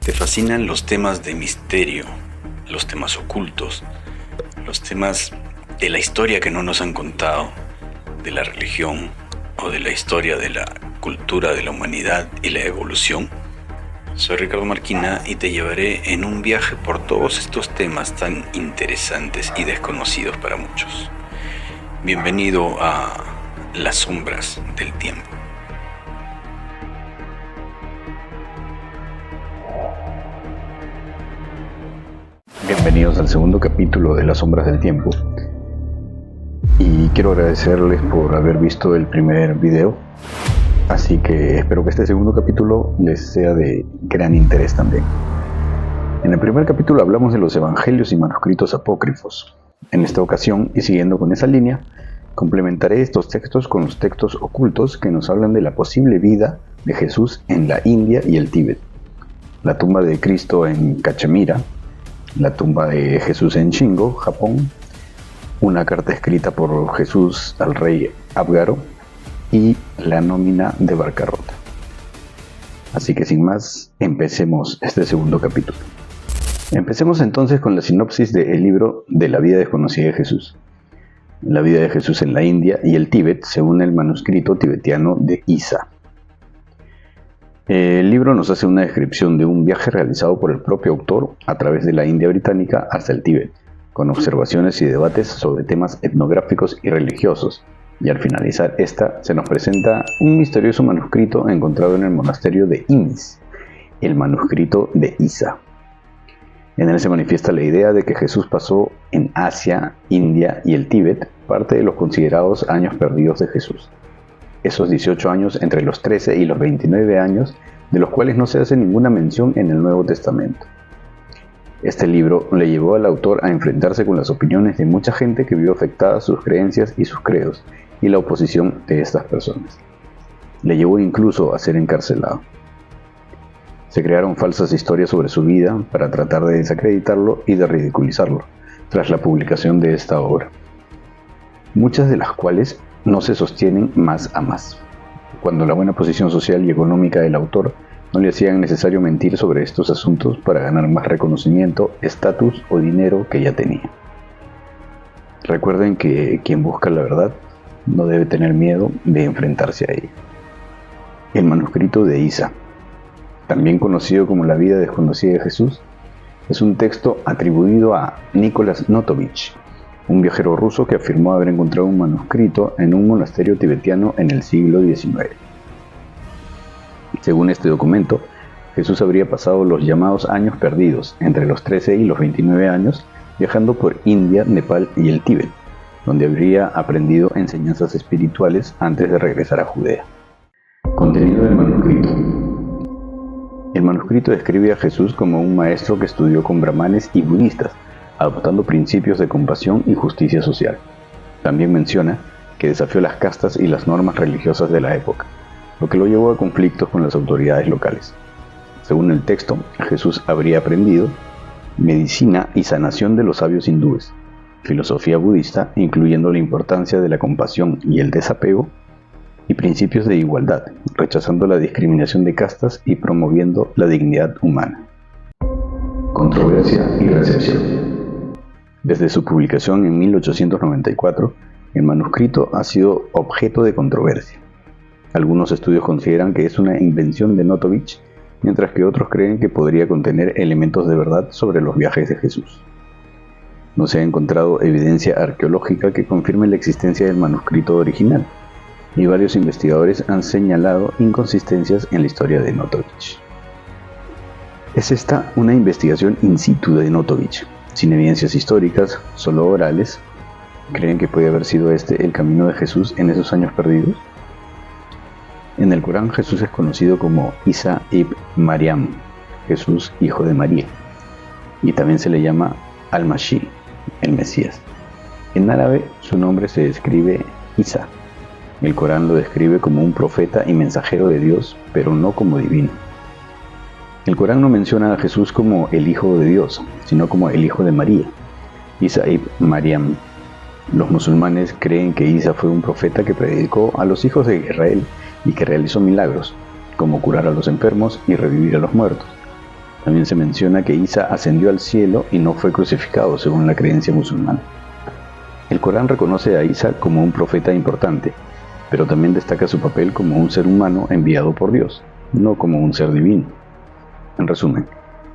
Te fascinan los temas de misterio, los temas ocultos, los temas de la historia que no nos han contado, de la religión o de la historia de la cultura de la humanidad y la evolución. Soy Ricardo Marquina y te llevaré en un viaje por todos estos temas tan interesantes y desconocidos para muchos. Bienvenido a Las Sombras del Tiempo. Bienvenidos al segundo capítulo de Las Sombras del Tiempo. Y quiero agradecerles por haber visto el primer video. Así que espero que este segundo capítulo les sea de gran interés también. En el primer capítulo hablamos de los evangelios y manuscritos apócrifos. En esta ocasión, y siguiendo con esa línea, complementaré estos textos con los textos ocultos que nos hablan de la posible vida de Jesús en la India y el Tíbet, la tumba de Cristo en Cachemira, la tumba de Jesús en Shingo, Japón, una carta escrita por Jesús al rey Abgaro y la nómina de bancarrota. Así que sin más, empecemos este segundo capítulo. Empecemos entonces con la sinopsis del libro de la vida desconocida de Jesús. La vida de Jesús en la India y el Tíbet, según el manuscrito tibetiano de Isa. El libro nos hace una descripción de un viaje realizado por el propio autor a través de la India británica hasta el Tíbet, con observaciones y debates sobre temas etnográficos y religiosos, y al finalizar esta se nos presenta un misterioso manuscrito encontrado en el monasterio de Inis, el manuscrito de Isa. En él se manifiesta la idea de que Jesús pasó en Asia, India y el Tíbet parte de los considerados años perdidos de Jesús. Esos 18 años entre los 13 y los 29 años, de los cuales no se hace ninguna mención en el Nuevo Testamento. Este libro le llevó al autor a enfrentarse con las opiniones de mucha gente que vio afectadas sus creencias y sus credos, y la oposición de estas personas. Le llevó incluso a ser encarcelado. Se crearon falsas historias sobre su vida para tratar de desacreditarlo y de ridiculizarlo, tras la publicación de esta obra, muchas de las cuales no se sostienen más a más, cuando la buena posición social y económica del autor no le hacían necesario mentir sobre estos asuntos para ganar más reconocimiento, estatus o dinero que ya tenía. Recuerden que quien busca la verdad no debe tener miedo de enfrentarse a ella. El manuscrito de Isa, también conocido como La vida desconocida de Jesús, es un texto atribuido a Nicolás Notovich, un viajero ruso que afirmó haber encontrado un manuscrito en un monasterio tibetiano en el siglo XIX. Según este documento, Jesús habría pasado los llamados años perdidos, entre los 13 y los 29 años, viajando por India, Nepal y el Tíbet, donde habría aprendido enseñanzas espirituales antes de regresar a Judea. Contenido del manuscrito. El manuscrito describe a Jesús como un maestro que estudió con brahmanes y budistas, adoptando principios de compasión y justicia social. También menciona que desafió las castas y las normas religiosas de la época, lo que lo llevó a conflictos con las autoridades locales. Según el texto, Jesús habría aprendido medicina y sanación de los sabios hindúes, filosofía budista, incluyendo la importancia de la compasión y el desapego, y principios de igualdad, rechazando la discriminación de castas y promoviendo la dignidad humana. Controversia y recepción. Desde su publicación en 1894, el manuscrito ha sido objeto de controversia. Algunos estudios consideran que es una invención de Notovich, mientras que otros creen que podría contener elementos de verdad sobre los viajes de Jesús. No se ha encontrado evidencia arqueológica que confirme la existencia del manuscrito original, y varios investigadores han señalado inconsistencias en la historia de Notovich. Es esta una investigación in situ de Notovich, sin evidencias históricas, solo orales. ¿Creen que puede haber sido este el camino de Jesús en esos años perdidos? En el Corán, Jesús es conocido como Isa ibn Maryam, Jesús hijo de María, y también se le llama Al-Masih, el Mesías. En árabe, su nombre se escribe Isa. El Corán lo describe como un profeta y mensajero de Dios, pero no como divino. El Corán no menciona a Jesús como el Hijo de Dios, sino como el Hijo de María, Isa ibn Maryam. Los musulmanes creen que Isa fue un profeta que predicó a los hijos de Israel y que realizó milagros, como curar a los enfermos y revivir a los muertos. También se menciona que Isa ascendió al cielo y no fue crucificado, según la creencia musulmana. El Corán reconoce a Isa como un profeta importante, pero también destaca su papel como un ser humano enviado por Dios, no como un ser divino. En resumen,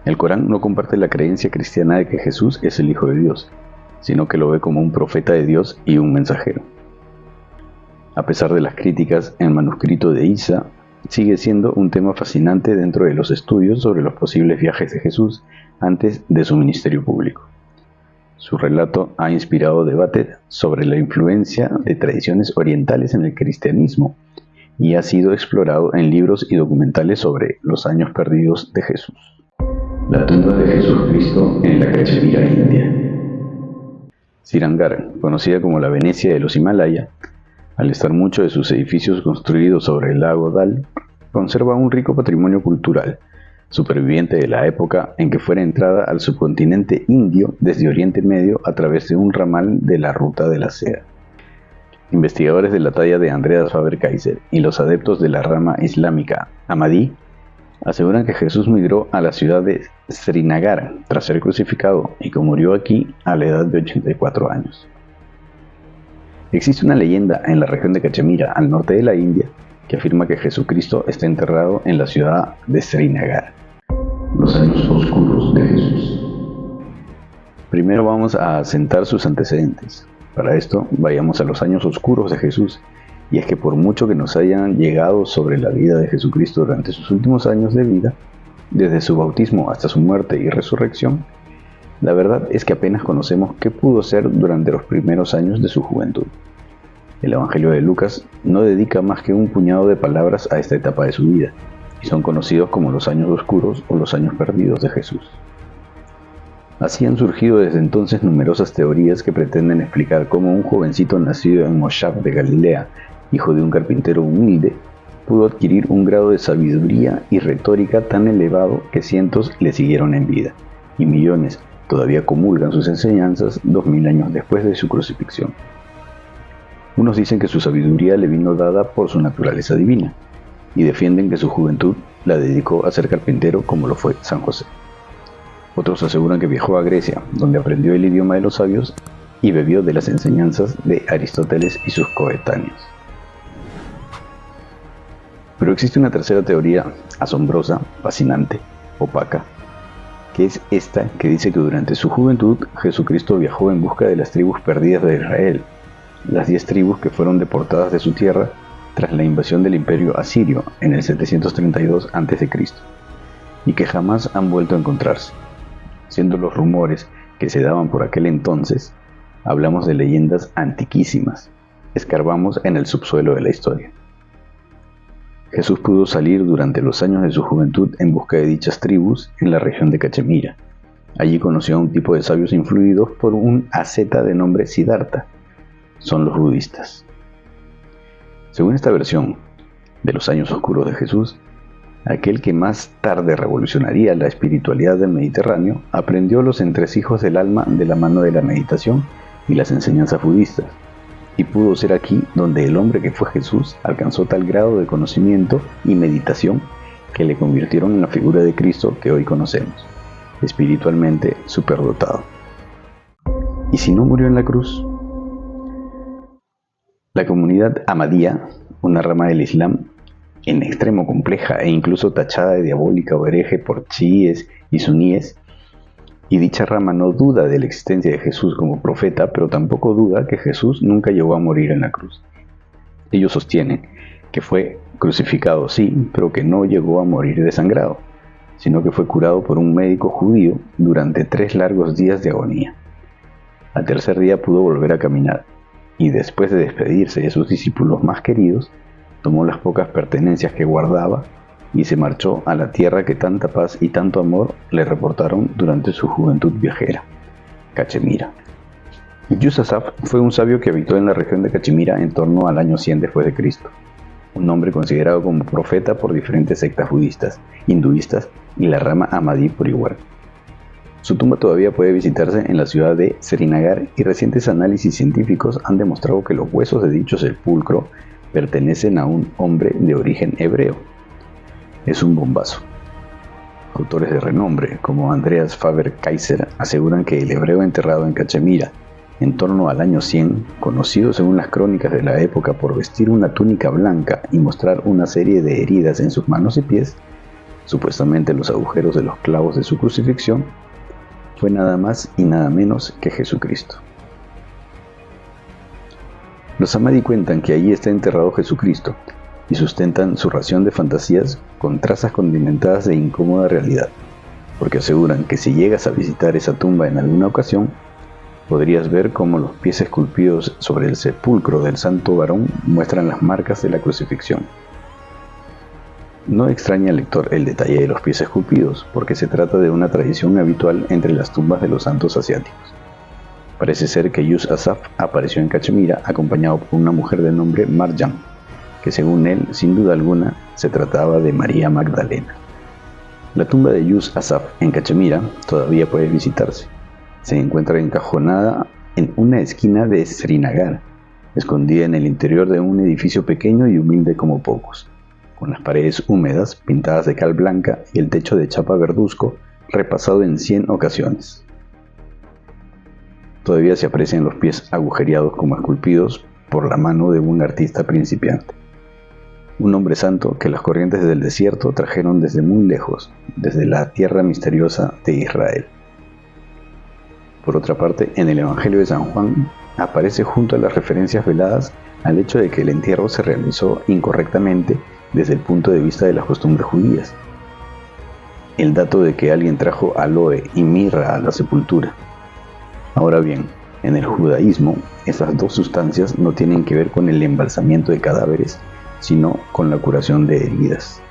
el Corán no comparte la creencia cristiana de que Jesús es el Hijo de Dios, sino que lo ve como un profeta de Dios y un mensajero. A pesar de las críticas, el manuscrito de Isa sigue siendo un tema fascinante dentro de los estudios sobre los posibles viajes de Jesús antes de su ministerio público. Su relato ha inspirado debate sobre la influencia de tradiciones orientales en el cristianismo y ha sido explorado en libros y documentales sobre los años perdidos de Jesús. La tumba de Jesucristo en la Cachemira, India. Srinagar, conocida como la Venecia de los Himalaya, al estar muchos de sus edificios construidos sobre el lago Dal, conserva un rico patrimonio cultural, superviviente de la época en que fuera entrada al subcontinente indio desde Oriente Medio a través de un ramal de la Ruta de la Seda. Investigadores de la talla de Andreas Faber-Kaiser y los adeptos de la rama islámica Ahmadí aseguran que Jesús migró a la ciudad de Srinagar tras ser crucificado y que murió aquí a la edad de 84 años. Existe una leyenda en la región de Cachemira, al norte de la India, que afirma que Jesucristo está enterrado en la ciudad de Srinagar. Los años oscuros de Jesús. Primero vamos a asentar sus antecedentes. Para esto, vayamos a los años oscuros de Jesús. Y es que por mucho que nos hayan llegado sobre la vida de Jesucristo durante sus últimos años de vida, desde su bautismo hasta su muerte y resurrección, la verdad es que apenas conocemos qué pudo ser durante los primeros años de su juventud. El Evangelio de Lucas no dedica más que un puñado de palabras a esta etapa de su vida, y son conocidos como los años oscuros o los años perdidos de Jesús. Así han surgido desde entonces numerosas teorías que pretenden explicar cómo un jovencito nacido en Moshab de Galilea, hijo de un carpintero humilde, pudo adquirir un grado de sabiduría y retórica tan elevado que cientos le siguieron en vida, y millones todavía comulgan sus enseñanzas 2000 años después de su crucifixión. Unos dicen que su sabiduría le vino dada por su naturaleza divina, y defienden que su juventud la dedicó a ser carpintero como lo fue San José. Otros aseguran que viajó a Grecia, donde aprendió el idioma de los sabios y bebió de las enseñanzas de Aristóteles y sus coetáneos. Pero existe una tercera teoría asombrosa, fascinante, opaca, que es esta que dice que durante su juventud Jesucristo viajó en busca de las tribus perdidas de Israel, las 10 tribus que fueron deportadas de su tierra tras la invasión del imperio asirio en el 732 a.C., y que jamás han vuelto a encontrarse. Siendo los rumores que se daban por aquel entonces, hablamos de leyendas antiquísimas, escarbamos en el subsuelo de la historia. Jesús pudo salir durante los años de su juventud en busca de dichas tribus en la región de Cachemira. Allí conoció a un tipo de sabios influidos por un asceta de nombre Siddhartha. Son los budistas. Según esta versión de los años oscuros de Jesús, aquel que más tarde revolucionaría la espiritualidad del Mediterráneo aprendió los entresijos del alma de la mano de la meditación y las enseñanzas budistas, y pudo ser aquí donde el hombre que fue Jesús alcanzó tal grado de conocimiento y meditación que le convirtieron en la figura de Cristo que hoy conocemos, espiritualmente superdotado. ¿Y si no murió en la cruz? La comunidad Ahmadía, una rama del Islam en extremo compleja e incluso tachada de diabólica o hereje por chiíes y suníes, y dicha rama no duda de la existencia de Jesús como profeta, pero tampoco duda que Jesús nunca llegó a morir en la cruz. Ellos sostienen que fue crucificado, sí, pero que no llegó a morir desangrado, sino que fue curado por un médico judío durante 3 largos días de agonía. Al tercer día pudo volver a caminar, y después de despedirse de sus discípulos más queridos, tomó las pocas pertenencias que guardaba y se marchó a la tierra que tanta paz y tanto amor le reportaron durante su juventud viajera, Cachemira. Yusasaf fue un sabio que habitó en la región de Cachemira en torno al año 100 después de Cristo, un hombre considerado como profeta por diferentes sectas budistas, hinduistas y la rama Ahmadí por igual. Su tumba todavía puede visitarse en la ciudad de Srinagar y recientes análisis científicos han demostrado que los huesos de dicho sepulcro pertenecen a un hombre de origen hebreo. Es un bombazo. Autores de renombre, como Andreas Faber-Kaiser, aseguran que el hebreo enterrado en Cachemira en torno al año 100, conocido según las crónicas de la época por vestir una túnica blanca y mostrar una serie de heridas en sus manos y pies, supuestamente los agujeros de los clavos de su crucifixión, fue nada más y nada menos que Jesucristo. Los Ahmadi cuentan que allí está enterrado Jesucristo y sustentan su ración de fantasías con trazas condimentadas de incómoda realidad, porque aseguran que si llegas a visitar esa tumba en alguna ocasión, podrías ver cómo los pies esculpidos sobre el sepulcro del santo varón muestran las marcas de la crucifixión. No extraña al lector el detalle de los pies esculpidos, porque se trata de una tradición habitual entre las tumbas de los santos asiáticos. Parece ser que Yus Asaf apareció en Cachemira acompañado por una mujer de nombre Marjan, que según él, sin duda alguna, se trataba de María Magdalena. La tumba de Yus Asaf en Cachemira todavía puede visitarse. Se encuentra encajonada en una esquina de Srinagar, escondida en el interior de un edificio pequeño y humilde como pocos, con las paredes húmedas pintadas de cal blanca y el techo de chapa verduzco repasado en 100 ocasiones. Todavía se aprecian los pies agujereados como esculpidos por la mano de un artista principiante. Un hombre santo que las corrientes del desierto trajeron desde muy lejos, desde la tierra misteriosa de Israel. Por otra parte, en el Evangelio de San Juan aparece junto a las referencias veladas al hecho de que el entierro se realizó incorrectamente desde el punto de vista de las costumbres judías. El dato de que alguien trajo aloe y mirra a la sepultura. Ahora bien, en el judaísmo, esas dos sustancias no tienen que ver con el embalsamiento de cadáveres, sino con la curación de heridas.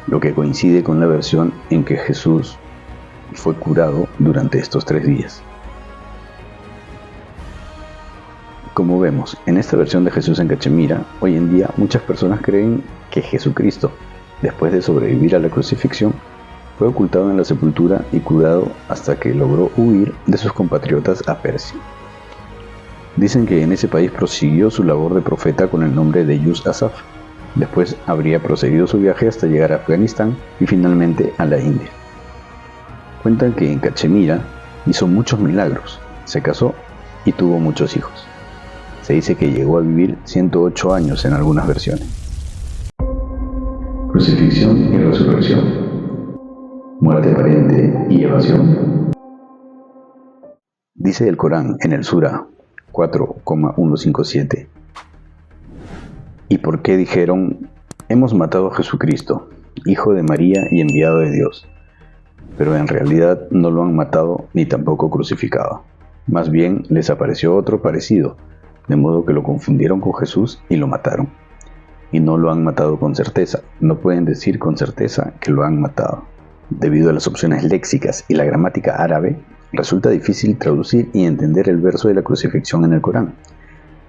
Lo que coincide con la versión en que Jesús fue curado durante estos 3 días. Como vemos, en esta versión de Jesús en Cachemira, hoy en día muchas personas creen que Jesucristo, después de sobrevivir a la crucifixión, fue ocultado en la sepultura y curado hasta que logró huir de sus compatriotas a Persia. Dicen que en ese país prosiguió su labor de profeta con el nombre de Yus Asaf. Después habría proseguido su viaje hasta llegar a Afganistán y finalmente a la India. Cuentan que en Cachemira hizo muchos milagros, se casó y tuvo muchos hijos. Se dice que llegó a vivir 108 años en algunas versiones. Crucifixión y resurrección. Muerte aparente y evasión. Dice el Corán en el Sura 4,157. ¿Y por qué dijeron: hemos matado a Jesucristo, hijo de María y enviado de Dios? Pero en realidad no lo han matado ni tampoco crucificado. Más bien les apareció otro parecido, de modo que lo confundieron con Jesús y lo mataron. Y no lo han matado con certeza, no pueden decir con certeza que lo han matado. Debido a las opciones léxicas y la gramática árabe, resulta difícil traducir y entender el verso de la crucifixión en el Corán.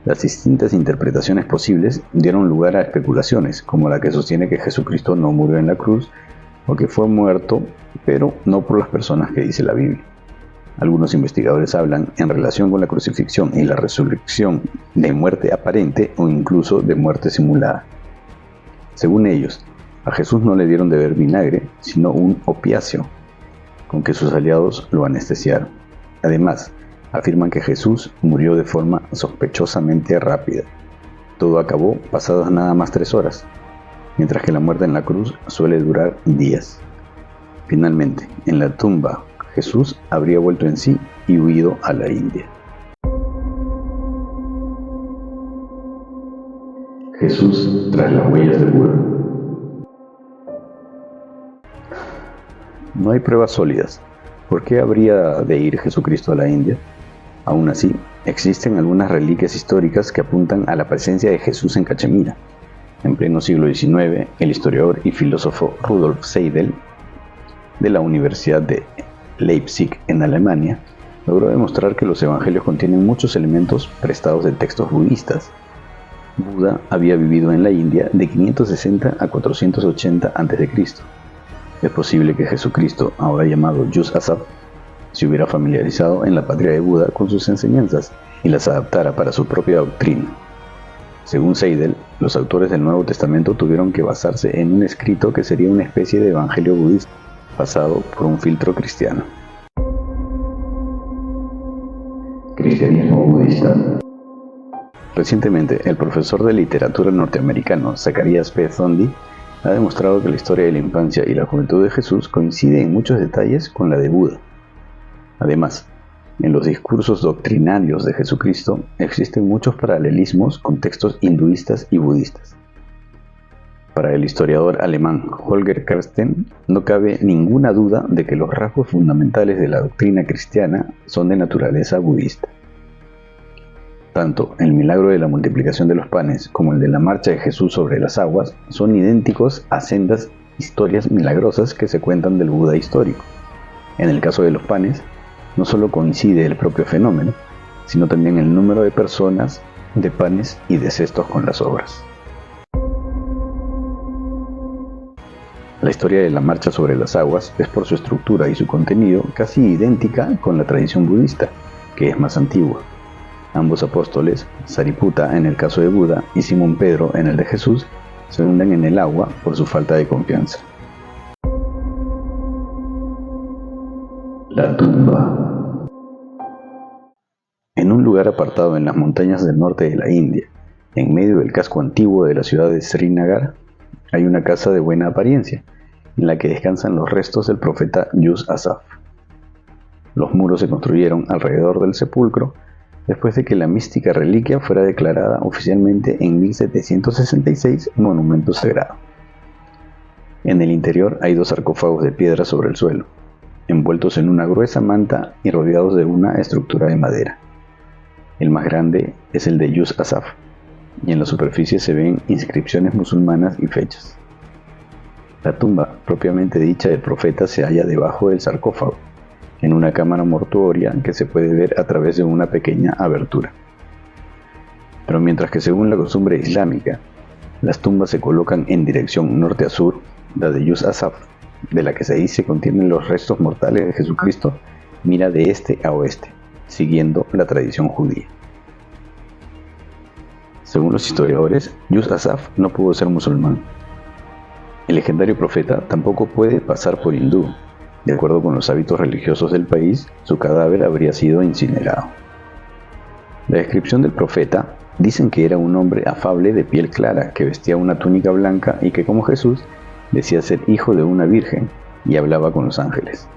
Las distintas interpretaciones posibles dieron lugar a especulaciones, como la que sostiene que Jesucristo no murió en la cruz, o que fue muerto, pero no por las personas que dice la Biblia. Algunos investigadores hablan, en relación con la crucifixión y la resurrección, de muerte aparente o incluso de muerte simulada. Según ellos, a Jesús no le dieron de beber vinagre, sino un opiáceo, con que sus aliados lo anestesiaron. Además, afirman que Jesús murió de forma sospechosamente rápida. Todo acabó pasadas nada más 3 horas, mientras que la muerte en la cruz suele durar días. Finalmente, en la tumba, Jesús habría vuelto en sí y huido a la India. Jesús tras las huellas de Buda. No hay pruebas sólidas. ¿Por qué habría de ir Jesucristo a la India? Aún así, existen algunas reliquias históricas que apuntan a la presencia de Jesús en Cachemira. En pleno siglo XIX, el historiador y filósofo Rudolf Seidel, de la Universidad de Leipzig en Alemania, logró demostrar que los evangelios contienen muchos elementos prestados de textos budistas. Buda había vivido en la India de 560 a 480 a.C. Es posible que Jesucristo, ahora llamado Yus Asaf, se hubiera familiarizado en la patria de Buda con sus enseñanzas y las adaptara para su propia doctrina. Según Seidel, los autores del Nuevo Testamento tuvieron que basarse en un escrito que sería una especie de evangelio budista, pasado por un filtro cristiano. Cristianismo budista. Recientemente, el profesor de literatura norteamericano Zacharias P. Thundy ha demostrado que la historia de la infancia y la juventud de Jesús coincide en muchos detalles con la de Buda. Además, en los discursos doctrinarios de Jesucristo existen muchos paralelismos con textos hinduistas y budistas. Para el historiador alemán Holger Kersten, no cabe ninguna duda de que los rasgos fundamentales de la doctrina cristiana son de naturaleza budista. Tanto el milagro de la multiplicación de los panes como el de la marcha de Jesús sobre las aguas son idénticos a sendas historias milagrosas que se cuentan del Buda histórico. En el caso de los panes, no solo coincide el propio fenómeno, sino también el número de personas, de panes y de cestos con las obras. La historia de la marcha sobre las aguas es por su estructura y su contenido casi idéntica con la tradición budista, que es más antigua. Ambos apóstoles, Sariputta en el caso de Buda y Simón Pedro en el de Jesús, se hunden en el agua por su falta de confianza. La tumba. En un lugar apartado en las montañas del norte de la India, en medio del casco antiguo de la ciudad de Srinagar, hay una casa de buena apariencia, en la que descansan los restos del profeta Yus Asaf. Los muros se construyeron alrededor del sepulcro después de que la mística reliquia fuera declarada oficialmente en 1766 monumento sagrado. En el interior hay 2 sarcófagos de piedra sobre el suelo, envueltos en una gruesa manta y rodeados de una estructura de madera. El más grande es el de Yus Asaf, y en la superficie se ven inscripciones musulmanas y fechas. La tumba propiamente dicha del profeta se halla debajo del sarcófago, en una cámara mortuoria que se puede ver a través de una pequeña abertura. Pero mientras que según la costumbre islámica, las tumbas se colocan en dirección norte a sur, la de Yus Asaf, de la que se dice contienen los restos mortales de Jesucristo, mira de este a oeste, siguiendo la tradición judía. Según los historiadores, Yus Asaf no pudo ser musulmán. El legendario profeta tampoco puede pasar por hindú. De acuerdo con los hábitos religiosos del país, su cadáver habría sido incinerado. La descripción del profeta dicen que era un hombre afable de piel clara, que vestía una túnica blanca y que, como Jesús, decía ser hijo de una virgen y hablaba con los ángeles.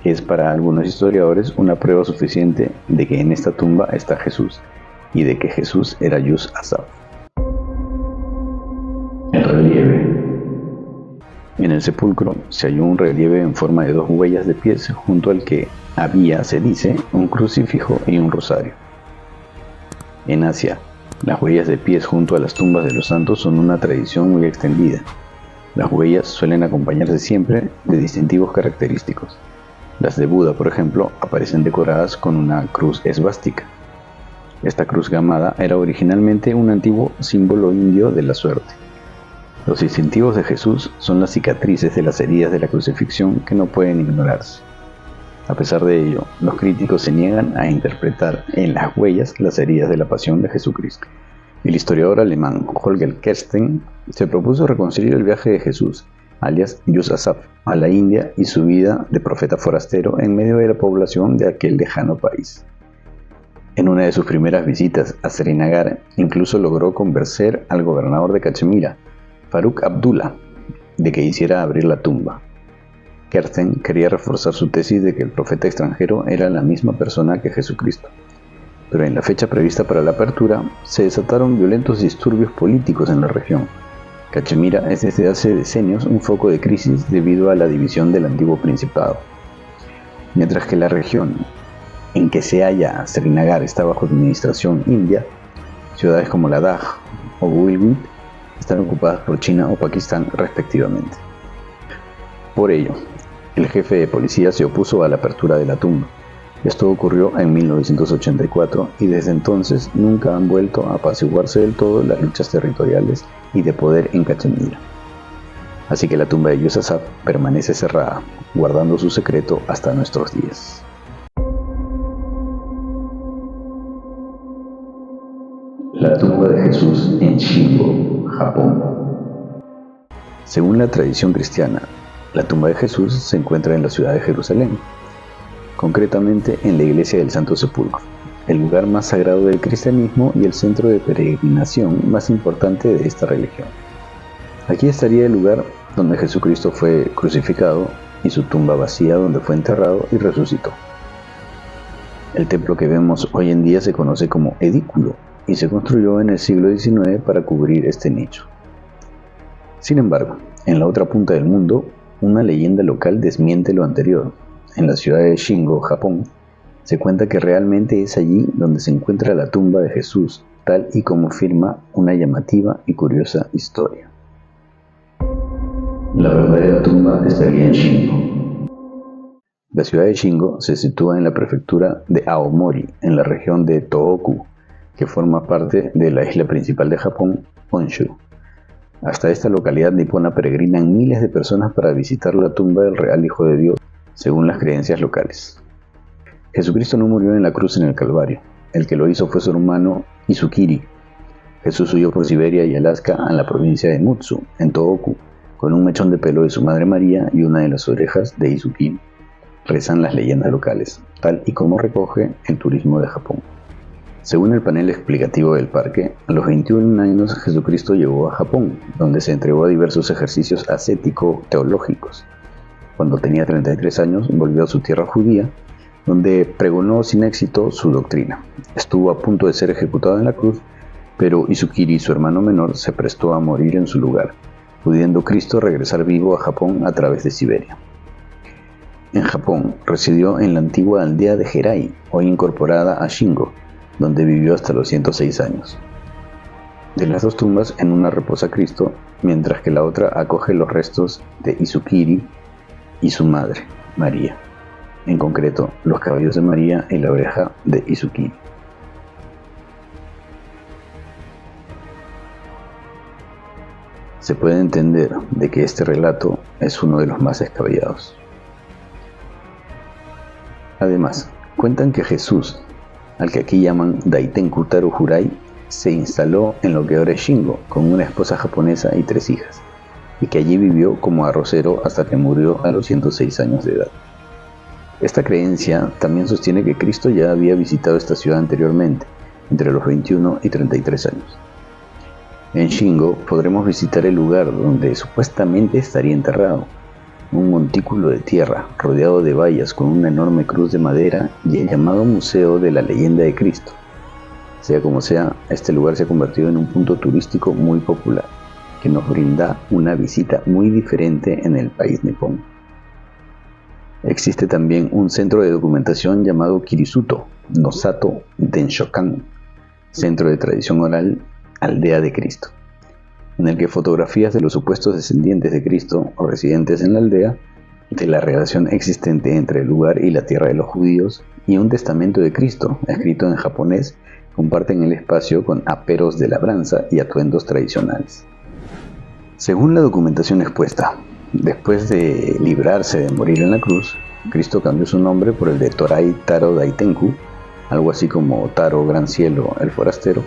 Es para algunos historiadores una prueba suficiente de que en esta tumba está Jesús y de que Jesús era Yus Asaf. El relieve. En el sepulcro se halló un relieve en forma de 2 huellas de pies junto al que había, se dice, un crucifijo y un rosario. En Asia, las huellas de pies junto a las tumbas de los santos son una tradición muy extendida. Las huellas suelen acompañarse siempre de distintivos característicos. Las de Buda, por ejemplo, aparecen decoradas con una cruz esvástica. Esta cruz gamada era originalmente un antiguo símbolo indio de la suerte. Los distintivos de Jesús son las cicatrices de las heridas de la crucifixión que no pueden ignorarse. A pesar de ello, los críticos se niegan a interpretar en las huellas las heridas de la pasión de Jesucristo. El historiador alemán Holger Kersten se propuso reconstruir el viaje de Jesús, alias Yus Asaf, a la India y su vida de profeta forastero en medio de la población de aquel lejano país. En una de sus primeras visitas a Srinagar, incluso logró convencer al gobernador de Cachemira, Faruk Abdullah, de que hiciera abrir la tumba. Kersten quería reforzar su tesis de que el profeta extranjero era la misma persona que Jesucristo. Pero en la fecha prevista para la apertura, se desataron violentos disturbios políticos en la región. Cachemira es desde hace decenios un foco de crisis debido a la división del antiguo principado. Mientras que la región en que se halla Srinagar está bajo administración india, ciudades como Ladakh o Gilgit están ocupadas por China o Pakistán respectivamente. Por ello, el jefe de policía se opuso a la apertura de la tumba. Esto ocurrió en 1984 y desde entonces nunca han vuelto a apaciguarse del todo las luchas territoriales y de poder en Cachemira. Así que la tumba de Yus Asaf permanece cerrada, guardando su secreto hasta nuestros días. La tumba de Jesús en Shingo, Japón. Según la tradición cristiana, la tumba de Jesús se encuentra en la ciudad de Jerusalén, concretamente en la iglesia del Santo Sepulcro, el lugar más sagrado del cristianismo y el centro de peregrinación más importante de esta religión. Aquí estaría el lugar donde Jesucristo fue crucificado y su tumba vacía donde fue enterrado y resucitó. El templo que vemos hoy en día se conoce como edículo y se construyó en el siglo XIX para cubrir este nicho. Sin embargo, en la otra punta del mundo, una leyenda local desmiente lo anterior. En la ciudad de Shingo, Japón, se cuenta que realmente es allí donde se encuentra la tumba de Jesús, tal y como afirma una llamativa y curiosa historia. La verdadera tumba estaría en Shingo. La ciudad de Shingo se sitúa en la prefectura de Aomori, en la región de Tohoku, que forma parte de la isla principal de Japón, Honshu. Hasta esta localidad nipona peregrinan miles de personas para visitar la tumba del real Hijo de Dios, según las creencias locales. Jesucristo no murió en la cruz en el Calvario. El que lo hizo fue su hermano Izukiri. Jesús huyó por Siberia y Alaska a la provincia de Mutsu, en Tohoku, con un mechón de pelo de su madre María y una de las orejas de Izukiri. Rezan las leyendas locales, tal y como recoge el turismo de Japón. Según el panel explicativo del parque, a los 21 años Jesucristo llegó a Japón, donde se entregó a diversos ejercicios ascético-teológicos. Cuando tenía 33 años, volvió a su tierra judía, donde pregonó sin éxito su doctrina. Estuvo a punto de ser ejecutado en la cruz, pero Izukiri, su hermano menor, se prestó a morir en su lugar, pudiendo Cristo regresar vivo a Japón a través de Siberia. En Japón, residió en la antigua aldea de Herai, hoy incorporada a Shingo, donde vivió hasta los 106 años. De las dos tumbas, en una reposa Cristo, mientras que la otra acoge los restos de Izukiri y su madre, María. En concreto, los cabellos de María y la oreja de Izukiri. Se puede entender de que este relato es uno de los más descabellados. Además, cuentan que Jesús, al que aquí llaman Daitenku Taru Jurai, se instaló en lo que ahora es Shingo, con una esposa japonesa y 3 hijas, y que allí vivió como arrocero hasta que murió a los 106 años de edad. Esta creencia también sostiene que Cristo ya había visitado esta ciudad anteriormente, entre los 21 y 33 años. En Shingo podremos visitar el lugar donde supuestamente estaría enterrado, un montículo de tierra rodeado de vallas con una enorme cruz de madera y el llamado Museo de la Leyenda de Cristo. Sea como sea, este lugar se ha convertido en un punto turístico muy popular, que nos brinda una visita muy diferente en el país nipón. Existe también un centro de documentación llamado Kirisuto Nosato Denshokan, Centro de Tradición Oral Aldea de Cristo, en el que fotografías de los supuestos descendientes de Cristo o residentes en la aldea, de la relación existente entre el lugar y la tierra de los judíos, y un testamento de Cristo, escrito en japonés, comparten el espacio con aperos de labranza y atuendos tradicionales. Según la documentación expuesta, después de librarse de morir en la cruz, Cristo cambió su nombre por el de Torai Taro Daitenku, algo así como Taro Gran Cielo el Forastero,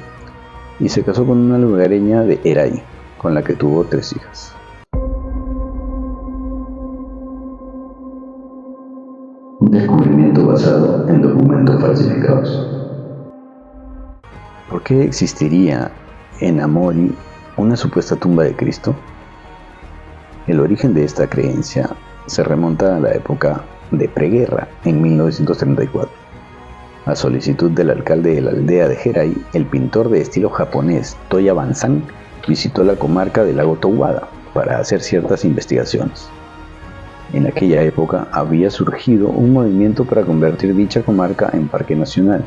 y se casó con una lugareña de Herai, con la que tuvo 3 hijas. Un descubrimiento basado en documentos falsificados. ¿Por qué existiría en Aomori una supuesta tumba de Cristo? El origen de esta creencia se remonta a la época de preguerra, en 1934. A solicitud del alcalde de la aldea de Herai, el pintor de estilo japonés Toya Banzan visitó la comarca del lago Towada para hacer ciertas investigaciones. En aquella época había surgido un movimiento para convertir dicha comarca en parque nacional,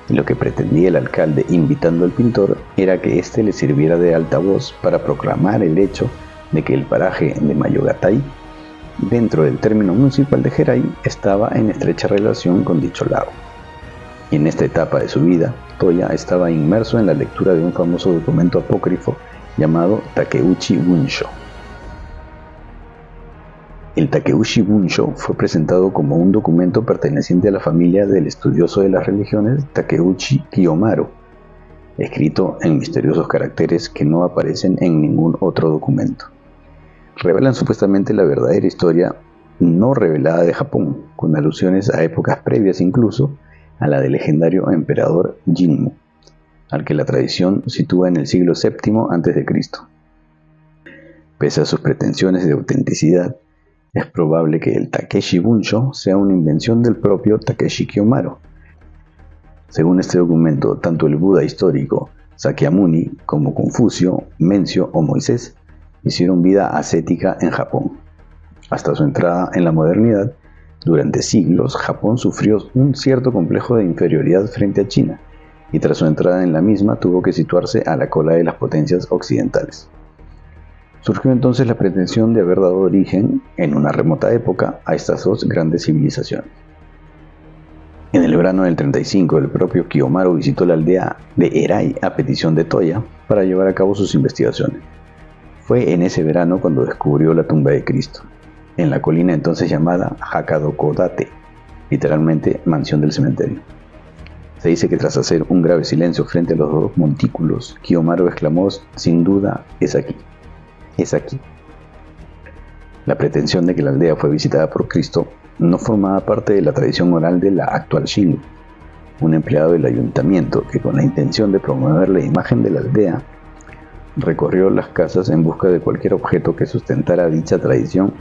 y lo que pretendía el alcalde invitando al pintor era que éste le sirviera de altavoz para proclamar el hecho de que el paraje de Mayogatai, dentro del término municipal de Herai, estaba en estrecha relación con dicho lago. Y en esta etapa de su vida, Toya estaba inmerso en la lectura de un famoso documento apócrifo llamado Takeuchi Bunsho. El Takeuchi Bunsho fue presentado como un documento perteneciente a la familia del estudioso de las religiones Takeuchi Kiyomaru, escrito en misteriosos caracteres que no aparecen en ningún otro documento. Revelan supuestamente la verdadera historia no revelada de Japón, con alusiones a épocas previas incluso a la del legendario emperador Jinmu, al que la tradición sitúa en el siglo VII a.C. Pese a sus pretensiones de autenticidad, es probable que el Takeshi Bunsho sea una invención del propio Takeshi Kiyomaro. Según este documento, tanto el Buda histórico Sakyamuni como Confucio, Mencio o Moisés hicieron vida ascética en Japón. Hasta su entrada en la modernidad, durante siglos Japón sufrió un cierto complejo de inferioridad frente a China, y tras su entrada en la misma tuvo que situarse a la cola de las potencias occidentales. Surgió entonces la pretensión de haber dado origen, en una remota época, a estas dos grandes civilizaciones. En el verano del 35, el propio Kiyomaro visitó la aldea de Erai a petición de Toya para llevar a cabo sus investigaciones. Fue en ese verano cuando descubrió la tumba de Cristo, en la colina entonces llamada Hakadokodate, literalmente mansión del cementerio. Se dice que tras hacer un grave silencio frente a los dos montículos, Kiyomaro exclamó: sin duda, es aquí. Es aquí. La pretensión de que la aldea fue visitada por Cristo no formaba parte de la tradición oral de la actual Shingo, un empleado del ayuntamiento que, con la intención de promover la imagen de la aldea, recorrió las casas en busca de cualquier objeto que sustentara dicha tradición.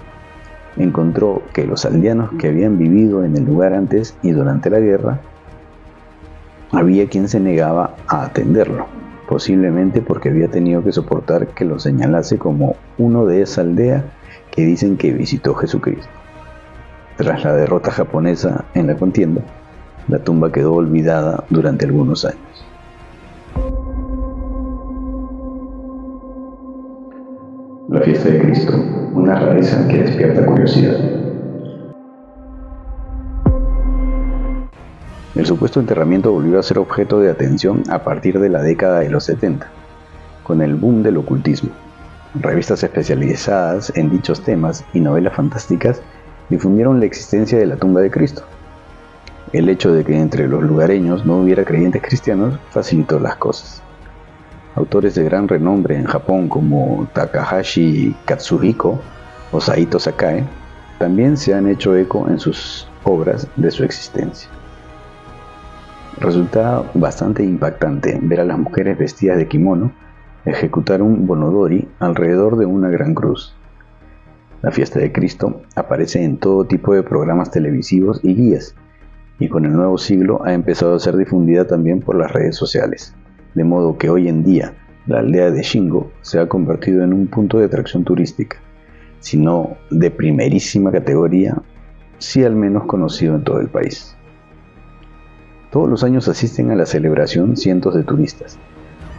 Encontró que los aldeanos que habían vivido en el lugar antes y durante la guerra, había quien se negaba a atenderlo, posiblemente porque había tenido que soportar que lo señalase como uno de esa aldea que dicen que visitó Jesucristo. Tras la derrota japonesa en la contienda, la tumba quedó olvidada durante algunos años. La fiesta de Cristo, una rareza que despierta curiosidad. El supuesto enterramiento volvió a ser objeto de atención a partir de la década de los 70, con el boom del ocultismo. Revistas especializadas en dichos temas y novelas fantásticas difundieron la existencia de la tumba de Cristo. El hecho de que entre los lugareños no hubiera creyentes cristianos facilitó las cosas. Autores de gran renombre en Japón como Takahashi Katsuhiko o Saito Sakae también se han hecho eco en sus obras de su existencia. Resulta bastante impactante ver a las mujeres vestidas de kimono ejecutar un bonodori alrededor de una gran cruz. La fiesta de Cristo aparece en todo tipo de programas televisivos y guías, y con el nuevo siglo ha empezado a ser difundida también por las redes sociales, de modo que hoy en día la aldea de Shingo se ha convertido en un punto de atracción turística, si no de primerísima categoría, sí al menos conocido en todo el país. Todos los años asisten a la celebración cientos de turistas,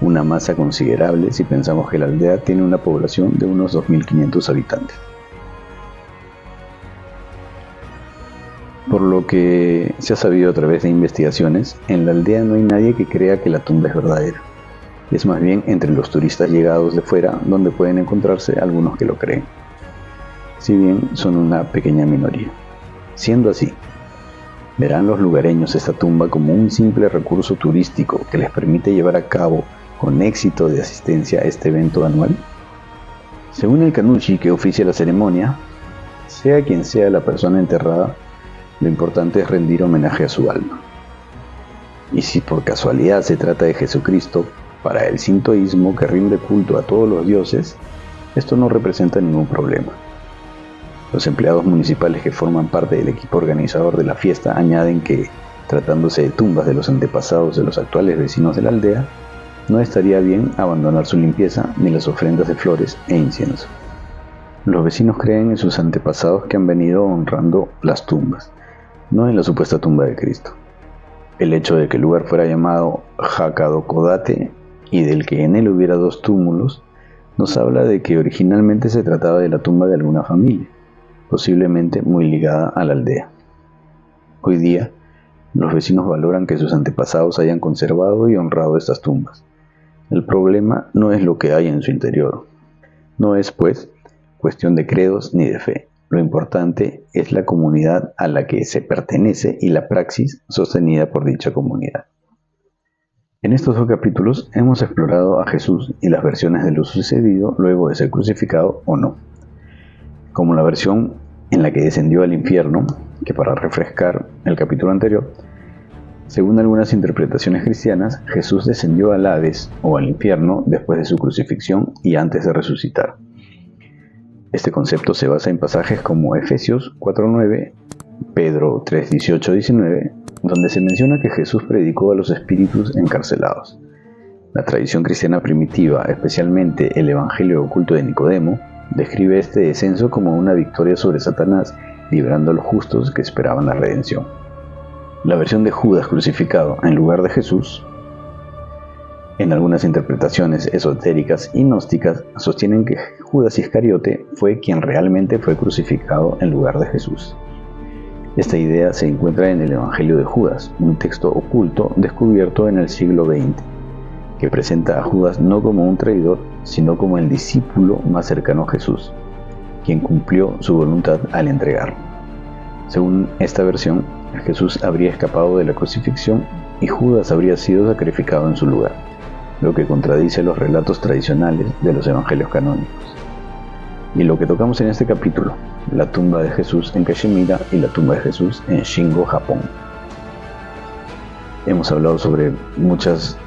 una masa considerable si pensamos que la aldea tiene una población de unos 2.500 habitantes. Por lo que se ha sabido a través de investigaciones, en la aldea no hay nadie que crea que la tumba es verdadera. Es más bien entre los turistas llegados de fuera donde pueden encontrarse algunos que lo creen, si bien son una pequeña minoría. Siendo así, ¿verán los lugareños esta tumba como un simple recurso turístico que les permite llevar a cabo con éxito de asistencia a este evento anual? Según el Kannuchi que oficia la ceremonia, sea quien sea la persona enterrada, lo importante es rendir homenaje a su alma. Y si por casualidad se trata de Jesucristo, para el sintoísmo que rinde culto a todos los dioses, esto no representa ningún problema. Los empleados municipales que forman parte del equipo organizador de la fiesta añaden que, tratándose de tumbas de los antepasados de los actuales vecinos de la aldea, no estaría bien abandonar su limpieza ni las ofrendas de flores e incienso. Los vecinos creen en sus antepasados que han venido honrando las tumbas, no en la supuesta tumba de Cristo. El hecho de que el lugar fuera llamado Hakadokodate y del que en él hubiera dos túmulos nos habla de que originalmente se trataba de la tumba de alguna familia, posiblemente muy ligada a la aldea. Hoy día, los vecinos valoran que sus antepasados hayan conservado y honrado estas tumbas. El problema no es lo que hay en su interior. No es, pues, cuestión de credos ni de fe. Lo importante es la comunidad a la que se pertenece y la praxis sostenida por dicha comunidad. En estos 2 capítulos hemos explorado a Jesús y las versiones de lo sucedido luego de ser crucificado o no, como la versión en la que descendió al infierno, que para refrescar el capítulo anterior, según algunas interpretaciones cristianas, Jesús descendió al Hades o al infierno después de su crucifixión y antes de resucitar. Este concepto se basa en pasajes como Efesios 4:9, Pedro 3:18-19, donde se menciona que Jesús predicó a los espíritus encarcelados. La tradición cristiana primitiva, especialmente el Evangelio oculto de Nicodemo, describe este descenso como una victoria sobre Satanás, librando a los justos que esperaban la redención. La versión de Judas crucificado en lugar de Jesús, en algunas interpretaciones esotéricas y gnósticas, sostienen que Judas Iscariote fue quien realmente fue crucificado en lugar de Jesús. Esta idea se encuentra en el Evangelio de Judas, un texto oculto descubierto en el siglo XX, que presenta a Judas no como un traidor, sino como el discípulo más cercano a Jesús, quien cumplió su voluntad al entregarlo. Según esta versión, Jesús habría escapado de la crucifixión y Judas habría sido sacrificado en su lugar, lo que contradice los relatos tradicionales de los evangelios canónicos. Y lo que tocamos en este capítulo, la tumba de Jesús en Cachemira y la tumba de Jesús en Shingo, Japón. Hemos hablado sobre muchas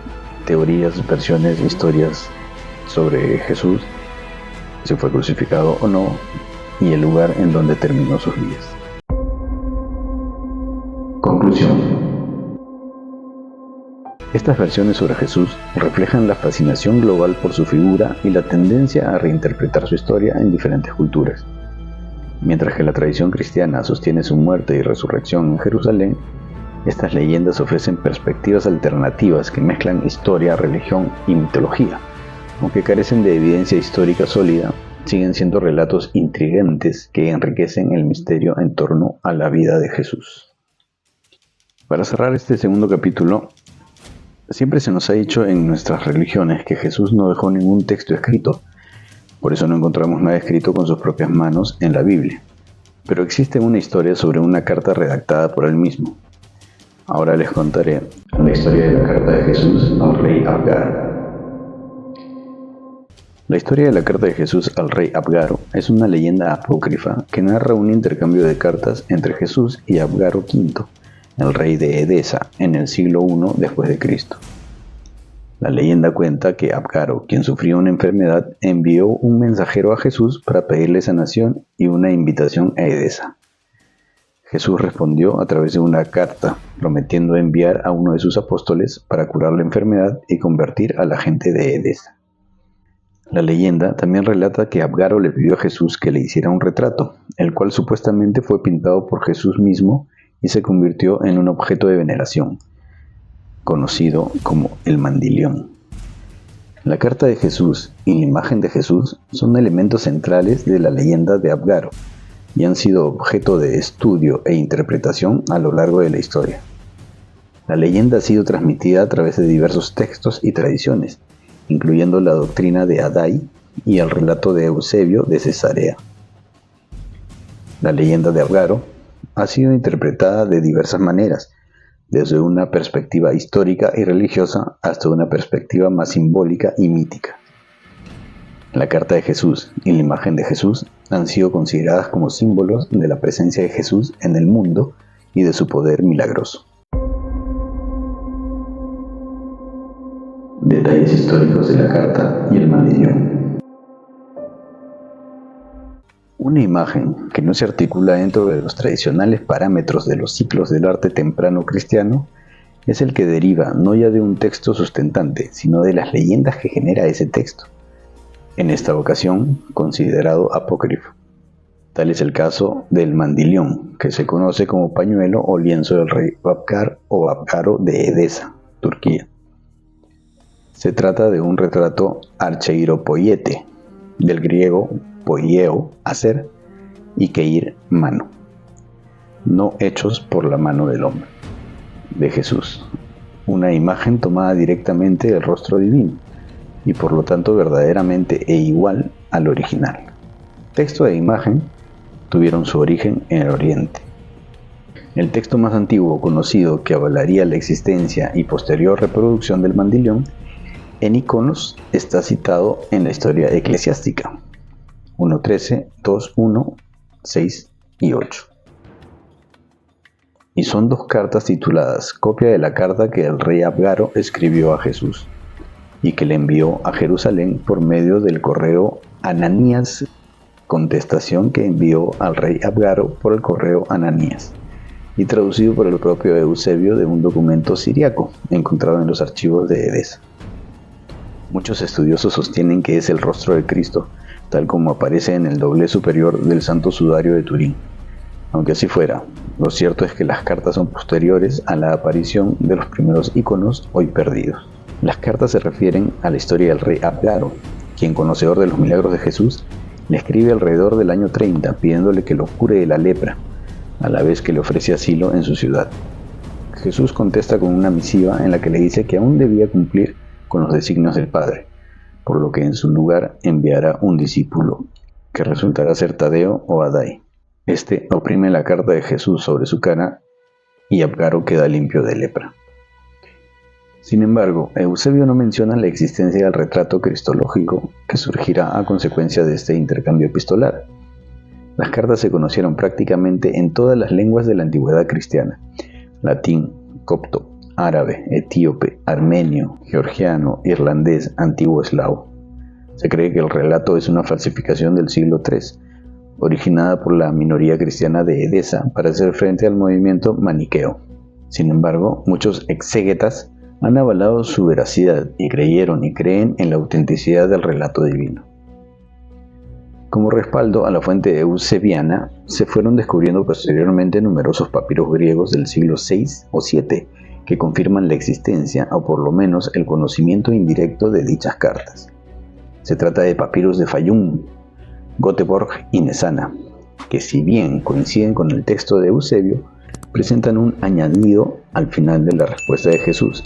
teorías, versiones, historias sobre Jesús, si fue crucificado o no, y el lugar en donde terminó sus días. Conclusión. Estas versiones sobre Jesús reflejan la fascinación global por su figura y la tendencia a reinterpretar su historia en diferentes culturas. Mientras que la tradición cristiana sostiene su muerte y resurrección en Jerusalén, estas leyendas ofrecen perspectivas alternativas que mezclan historia, religión y mitología. Aunque carecen de evidencia histórica sólida, siguen siendo relatos intrigantes que enriquecen el misterio en torno a la vida de Jesús. Para cerrar este segundo capítulo, siempre se nos ha dicho en nuestras religiones que Jesús no dejó ningún texto escrito, por eso no encontramos nada escrito con sus propias manos en la Biblia. Pero existe una historia sobre una carta redactada por él mismo. Ahora les contaré la historia de la carta de Jesús al rey Abgaro. La historia de la carta de Jesús al rey Abgaro es una leyenda apócrifa que narra un intercambio de cartas entre Jesús y Abgaro V, el rey de Edesa, en el siglo I después de Cristo. La leyenda cuenta que Abgaro, quien sufrió una enfermedad, envió un mensajero a Jesús para pedirle sanación y una invitación a Edesa. Jesús respondió a través de una carta, prometiendo enviar a uno de sus apóstoles para curar la enfermedad y convertir a la gente de Edesa. La leyenda también relata que Abgaro le pidió a Jesús que le hiciera un retrato, el cual supuestamente fue pintado por Jesús mismo y se convirtió en un objeto de veneración, conocido como el mandilión. La carta de Jesús y la imagen de Jesús son elementos centrales de la leyenda de Abgaro y han sido objeto de estudio e interpretación a lo largo de la historia. La leyenda ha sido transmitida a través de diversos textos y tradiciones, incluyendo la doctrina de Addai y el relato de Eusebio de Cesarea. La leyenda de Abgaro ha sido interpretada de diversas maneras, desde una perspectiva histórica y religiosa hasta una perspectiva más simbólica y mítica. La carta de Jesús y la imagen de Jesús han sido consideradas como símbolos de la presencia de Jesús en el mundo y de su poder milagroso. Detalles históricos de la carta y el mandilión. Una imagen que no se articula dentro de los tradicionales parámetros de los ciclos del arte temprano cristiano es el que deriva no ya de un texto sustentante, sino de las leyendas que genera ese texto, en esta ocasión considerado apócrifo. Tal es el caso del mandilión, que se conoce como pañuelo o lienzo del rey Babkar o Abgaro de Edesa, Turquía. Se trata de un retrato archeiropoiete, del griego poieo, hacer, y keir, mano, no hechos por la mano del hombre, de Jesús, una imagen tomada directamente del rostro divino, y por lo tanto verdaderamente e igual al original. Texto e imagen tuvieron su origen en el Oriente. El texto más antiguo conocido que avalaría la existencia y posterior reproducción del mandilión en iconos está citado en la historia eclesiástica 1.13, 2.1, 6 y 8. Y son dos cartas tituladas copia de la carta que el rey Abgaro escribió a Jesús y que le envió a Jerusalén por medio del correo Ananías, contestación que envió al rey Abgaro por el correo Ananías, y traducido por el propio Eusebio de un documento siriaco encontrado en los archivos de Edesa. Muchos estudiosos sostienen que es el rostro de Cristo, tal como aparece en el doblez superior del Santo Sudario de Turín. Aunque así fuera, lo cierto es que las cartas son posteriores a la aparición de los primeros iconos hoy perdidos. Las cartas se refieren a la historia del rey Abgaro, quien, conocedor de los milagros de Jesús, le escribe alrededor del año 30 pidiéndole que lo cure de la lepra, a la vez que le ofrece asilo en su ciudad. Jesús contesta con una misiva en la que le dice que aún debía cumplir con los designios del Padre, por lo que en su lugar enviará un discípulo, que resultará ser Tadeo o Adai. Este oprime la carta de Jesús sobre su cara y Abgaro queda limpio de lepra. Sin embargo, Eusebio no menciona la existencia del retrato cristológico que surgirá a consecuencia de este intercambio epistolar. Las cartas se conocieron prácticamente en todas las lenguas de la antigüedad cristiana: latín, copto, árabe, etíope, armenio, georgiano, irlandés, antiguo eslavo. Se cree que el relato es una falsificación del siglo III, originada por la minoría cristiana de Edesa para hacer frente al movimiento maniqueo. Sin embargo, muchos exégetas han avalado su veracidad y creyeron y creen en la autenticidad del relato divino. Como respaldo a la fuente eusebiana, se fueron descubriendo posteriormente numerosos papiros griegos del siglo VI o VII que confirman la existencia o por lo menos el conocimiento indirecto de dichas cartas. Se trata de papiros de Fayum, Göteborg y Mesana, que si bien coinciden con el texto de Eusebio, presentan un añadido al final de la respuesta de Jesús,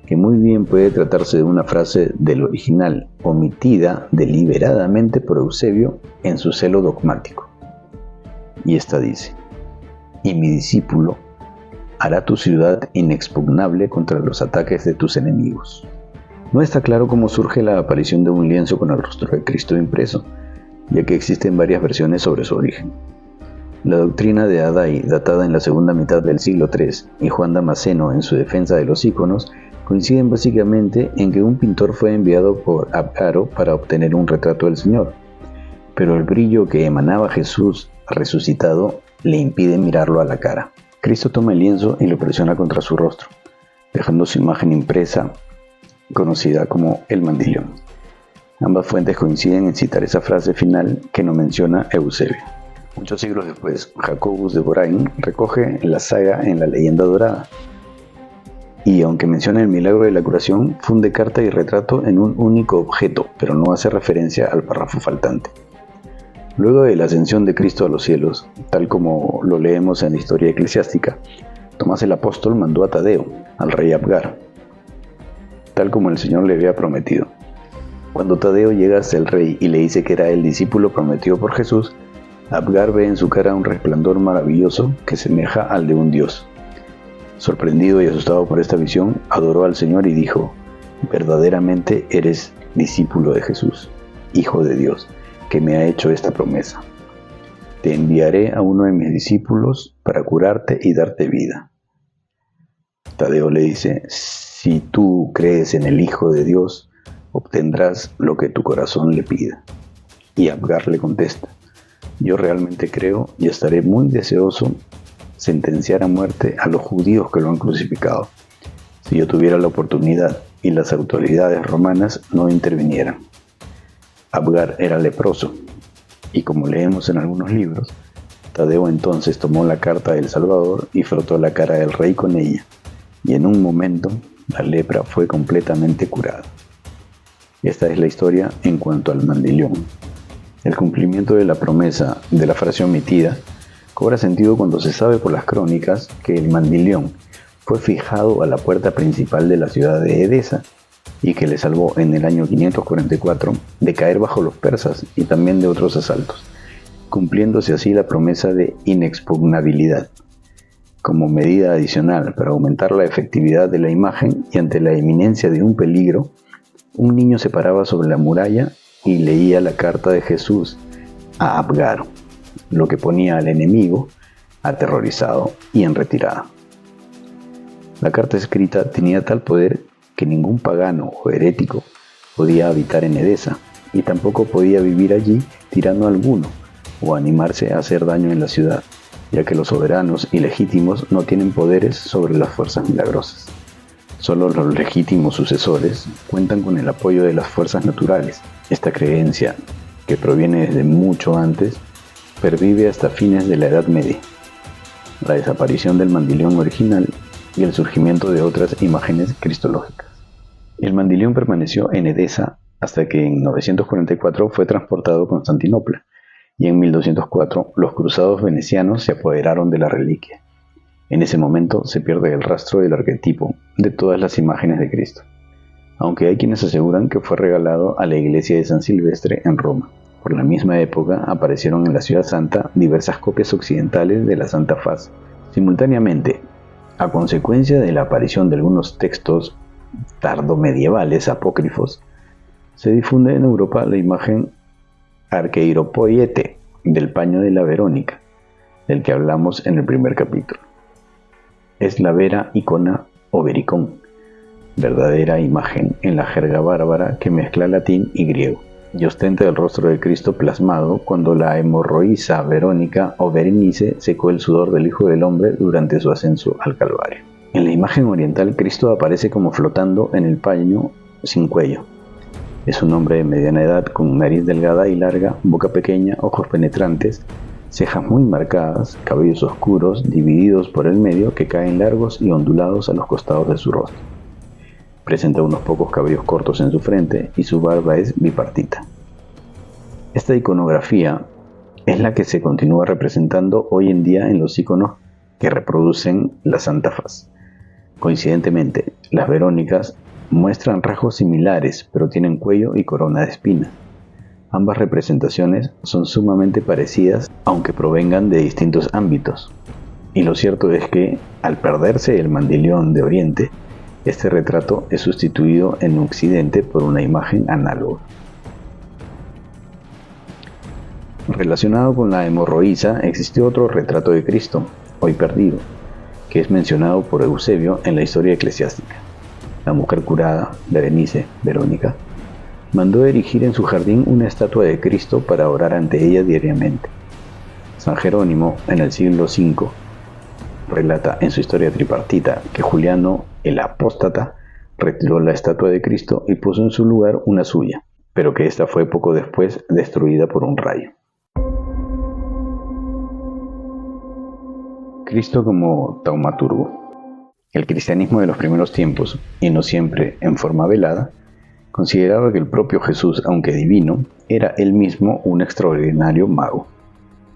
que muy bien puede tratarse de una frase del original, omitida deliberadamente por Eusebio en su celo dogmático. Y esta dice: «Y mi discípulo hará tu ciudad inexpugnable contra los ataques de tus enemigos». No está claro cómo surge la aparición de un lienzo con el rostro de Cristo impreso, ya que existen varias versiones sobre su origen. La doctrina de Adai, datada en la segunda mitad del siglo III, y Juan Damasceno en su defensa de los íconos, coinciden básicamente en que un pintor fue enviado por Abgaro para obtener un retrato del Señor, pero el brillo que emanaba Jesús resucitado le impide mirarlo a la cara. Cristo toma el lienzo y lo presiona contra su rostro, dejando su imagen impresa, conocida como el mandilión. Ambas fuentes coinciden en citar esa frase final que no menciona Eusebio. Muchos siglos después, Jacobus de Borain recoge la saga en la Leyenda Dorada, y aunque menciona el milagro de la curación, funde carta y retrato en un único objeto, pero no hace referencia al párrafo faltante. Luego de la ascensión de Cristo a los cielos, tal como lo leemos en la historia eclesiástica, Tomás el apóstol mandó a Tadeo, al rey Abgar, tal como el Señor le había prometido. Cuando Tadeo llega hasta el rey y le dice que era el discípulo prometido por Jesús, Abgar ve en su cara un resplandor maravilloso que semeja al de un dios. Sorprendido y asustado por esta visión, adoró al Señor y dijo: «Verdaderamente eres discípulo de Jesús, Hijo de Dios, que me ha hecho esta promesa. Te enviaré a uno de mis discípulos para curarte y darte vida». Tadeo le dice: «Si tú crees en el Hijo de Dios, obtendrás lo que tu corazón le pida». Y Abgar le contesta: «Yo realmente creo y estaré muy deseoso sentenciar a muerte a los judíos que lo han crucificado, si yo tuviera la oportunidad y las autoridades romanas no intervinieran». Abgar era leproso, y como leemos en algunos libros, Tadeo entonces tomó la carta del Salvador y frotó la cara del rey con ella, y en un momento la lepra fue completamente curada. Esta es la historia en cuanto al mandilión. El cumplimiento de la promesa de la frase omitida cobra sentido cuando se sabe por las crónicas que el mandilión fue fijado a la puerta principal de la ciudad de Edesa y que le salvó en el año 544 de caer bajo los persas y también de otros asaltos, cumpliéndose así la promesa de inexpugnabilidad. Como medida adicional para aumentar la efectividad de la imagen y ante la inminencia de un peligro, un niño se paraba sobre la muralla y leía la carta de Jesús a Abgaro, lo que ponía al enemigo aterrorizado y en retirada. La carta escrita tenía tal poder que ningún pagano o herético podía habitar en Edesa y tampoco podía vivir allí tirano alguno o animarse a hacer daño en la ciudad, ya que los soberanos ilegítimos no tienen poderes sobre las fuerzas milagrosas. Solo los legítimos sucesores cuentan con el apoyo de las fuerzas naturales. Esta creencia, que proviene desde mucho antes, pervive hasta fines de la Edad Media. La desaparición del mandilión original y el surgimiento de otras imágenes cristológicas. El mandilión permaneció en Edesa hasta que en 944 fue transportado a Constantinopla, y en 1204 los cruzados venecianos se apoderaron de la reliquia. En ese momento se pierde el rastro del arquetipo de todas las imágenes de Cristo, aunque hay quienes aseguran que fue regalado a la iglesia de San Silvestre en Roma. Por la misma época aparecieron en la Ciudad Santa diversas copias occidentales de la Santa Faz. Simultáneamente, a consecuencia de la aparición de algunos textos tardomedievales apócrifos, se difunde en Europa la imagen Arqueiropoiete del paño de la Verónica, del que hablamos en el primer capítulo. Es la vera icona o vericón, verdadera imagen en la jerga bárbara que mezcla latín y griego, y ostenta el rostro de Cristo plasmado cuando la hemorroísa Verónica o Berenice secó el sudor del Hijo del Hombre durante su ascenso al Calvario. En la imagen oriental, Cristo aparece como flotando en el paño sin cuello. Es un hombre de mediana edad con nariz delgada y larga, boca pequeña, ojos penetrantes, cejas muy marcadas, cabellos oscuros divididos por el medio que caen largos y ondulados a los costados de su rostro. Presenta unos pocos cabellos cortos en su frente y su barba es bipartita. Esta iconografía es la que se continúa representando hoy en día en los iconos que reproducen la Santa Faz. Coincidentemente, las Verónicas muestran rasgos similares, pero tienen cuello y corona de espinas. Ambas representaciones son sumamente parecidas, aunque provengan de distintos ámbitos. Y lo cierto es que, al perderse el mandilión de Oriente, este retrato es sustituido en Occidente por una imagen análoga. Relacionado con la hemorroísa, existió otro retrato de Cristo, hoy perdido, que es mencionado por Eusebio en la historia eclesiástica. La mujer curada, Berenice, Verónica, mandó erigir en su jardín una estatua de Cristo para orar ante ella diariamente. San Jerónimo, en el siglo V, relata en su historia tripartita que Juliano, el apóstata, retiró la estatua de Cristo y puso en su lugar una suya, pero que ésta fue poco después destruida por un rayo. Cristo como taumaturgo. El cristianismo de los primeros tiempos, y no siempre en forma velada, consideraba que el propio Jesús, aunque divino, era él mismo un extraordinario mago.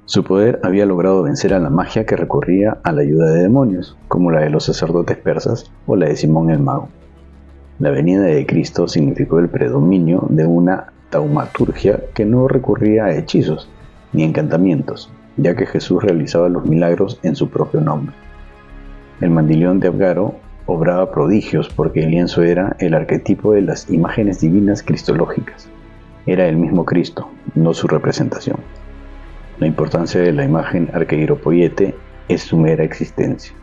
Su poder había logrado vencer a la magia que recurría a la ayuda de demonios, como la de los sacerdotes persas o la de Simón el Mago. La venida de Cristo significó el predominio de una taumaturgia que no recurría a hechizos ni encantamientos, ya que Jesús realizaba los milagros en su propio nombre. El mandilión de Abgaro obraba prodigios porque el lienzo era el arquetipo de las imágenes divinas cristológicas. Era el mismo Cristo, no su representación. La importancia de la imagen Arqueiropoiete es su mera existencia.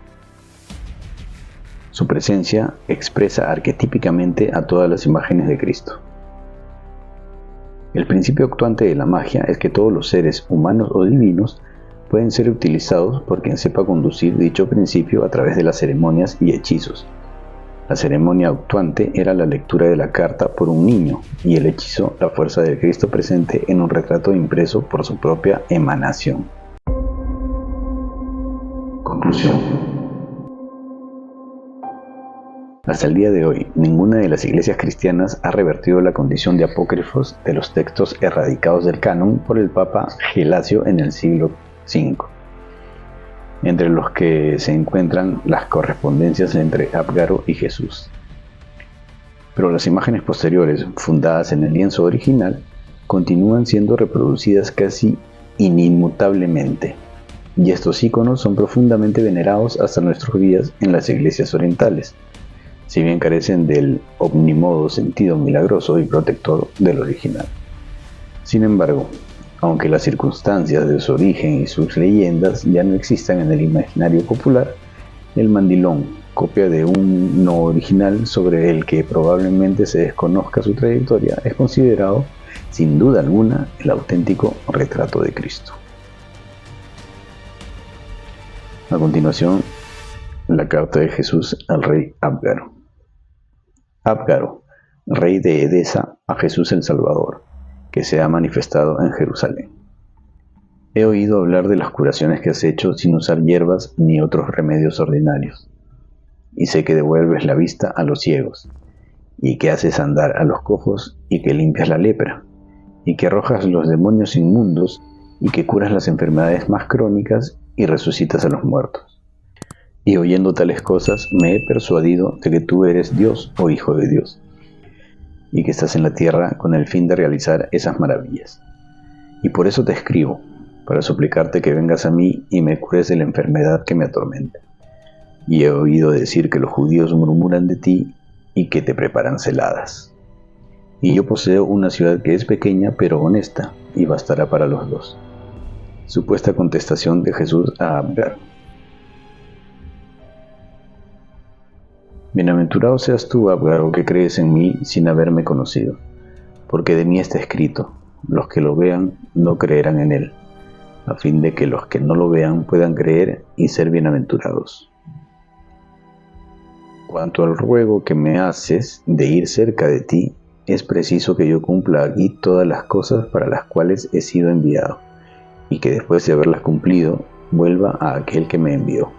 Su presencia expresa arquetípicamente a todas las imágenes de Cristo. El principio actuante de la magia es que todos los seres, humanos o divinos, pueden ser utilizados por quien sepa conducir dicho principio a través de las ceremonias y hechizos. La ceremonia actuante era la lectura de la carta por un niño y el hechizo la fuerza del Cristo presente en un retrato impreso por su propia emanación. Conclusión. Hasta el día de hoy, ninguna de las iglesias cristianas ha revertido la condición de apócrifos de los textos erradicados del canon por el Papa Gelasio en el siglo V, entre los que se encuentran las correspondencias entre Abgaro y Jesús. Pero las imágenes posteriores, fundadas en el lienzo original, continúan siendo reproducidas casi ininmutablemente. y estos íconos son profundamente venerados hasta nuestros días en las iglesias orientales, si bien carecen del omnimodo sentido milagroso y protector del original. Sin embargo, aunque las circunstancias de su origen y sus leyendas ya no existan en el imaginario popular, el mandilón, copia de un no original sobre el que probablemente se desconozca su trayectoria, es considerado, sin duda alguna, el auténtico retrato de Cristo. A continuación, la carta de Jesús al rey Abgaro. Abgaro, rey de Edesa, a Jesús el Salvador, que se ha manifestado en Jerusalén. He oído hablar de las curaciones que has hecho sin usar hierbas ni otros remedios ordinarios, y sé que devuelves la vista a los ciegos, y que haces andar a los cojos, y que limpias la lepra, y que arrojas los demonios inmundos, y que curas las enfermedades más crónicas, y resucitas a los muertos. Y oyendo tales cosas, me he persuadido de que tú eres Dios o Hijo de Dios, y que estás en la tierra con el fin de realizar esas maravillas. Y por eso te escribo, para suplicarte que vengas a mí y me cures de la enfermedad que me atormenta. Y he oído decir que los judíos murmuran de ti y que te preparan celadas. Y yo poseo una ciudad que es pequeña pero honesta, y bastará para los dos. Supuesta contestación de Jesús a Abgar. Bienaventurado seas tú, Abgar, que crees en mí sin haberme conocido, porque de mí está escrito, los que lo vean no creerán en él, a fin de que los que no lo vean puedan creer y ser bienaventurados. Cuanto al ruego que me haces de ir cerca de ti, es preciso que yo cumpla aquí todas las cosas para las cuales he sido enviado, y que después de haberlas cumplido, vuelva a aquel que me envió.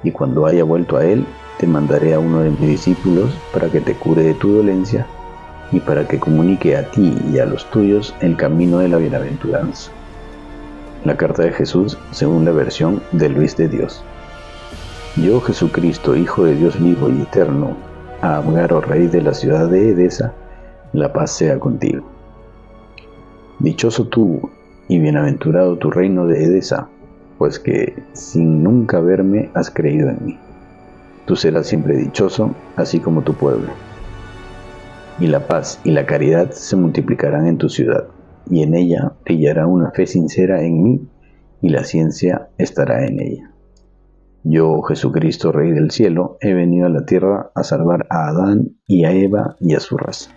Y cuando haya vuelto a él, te mandaré a uno de mis discípulos para que te cure de tu dolencia y para que comunique a ti y a los tuyos el camino de la bienaventuranza. La carta de Jesús según la versión de Luis de Dios. Yo, Jesucristo, Hijo de Dios vivo y eterno, a Abgaro, rey de la ciudad de Edesa, la paz sea contigo. Dichoso tú y bienaventurado tu reino de Edesa, pues que sin nunca verme has creído en mí. Tú serás siempre dichoso, así como tu pueblo. Y la paz y la caridad se multiplicarán en tu ciudad, y en ella brillará una fe sincera en mí, y la ciencia estará en ella. Yo, Jesucristo, Rey del cielo, he venido a la tierra a salvar a Adán y a Eva y a su raza.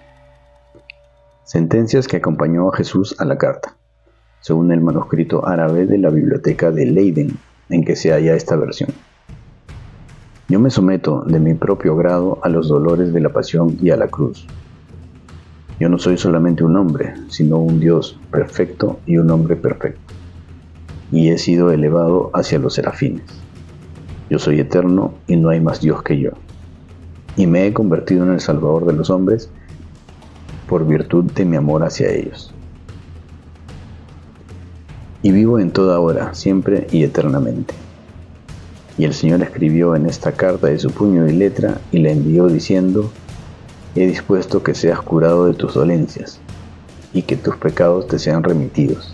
Sentencias que acompañó a Jesús a la carta, según el manuscrito árabe de la biblioteca de Leiden, en que se halla esta versión. Yo me someto de mi propio grado a los dolores de la pasión y a la cruz. Yo no soy solamente un hombre, sino un Dios perfecto y un hombre perfecto, y he sido elevado hacia los serafines. Yo soy eterno y no hay más Dios que yo, y me he convertido en el Salvador de los hombres por virtud de mi amor hacia ellos. Y vivo en toda hora, siempre y eternamente. Y el Señor escribió en esta carta de su puño y letra y la envió diciendo: he dispuesto que seas curado de tus dolencias y que tus pecados te sean remitidos.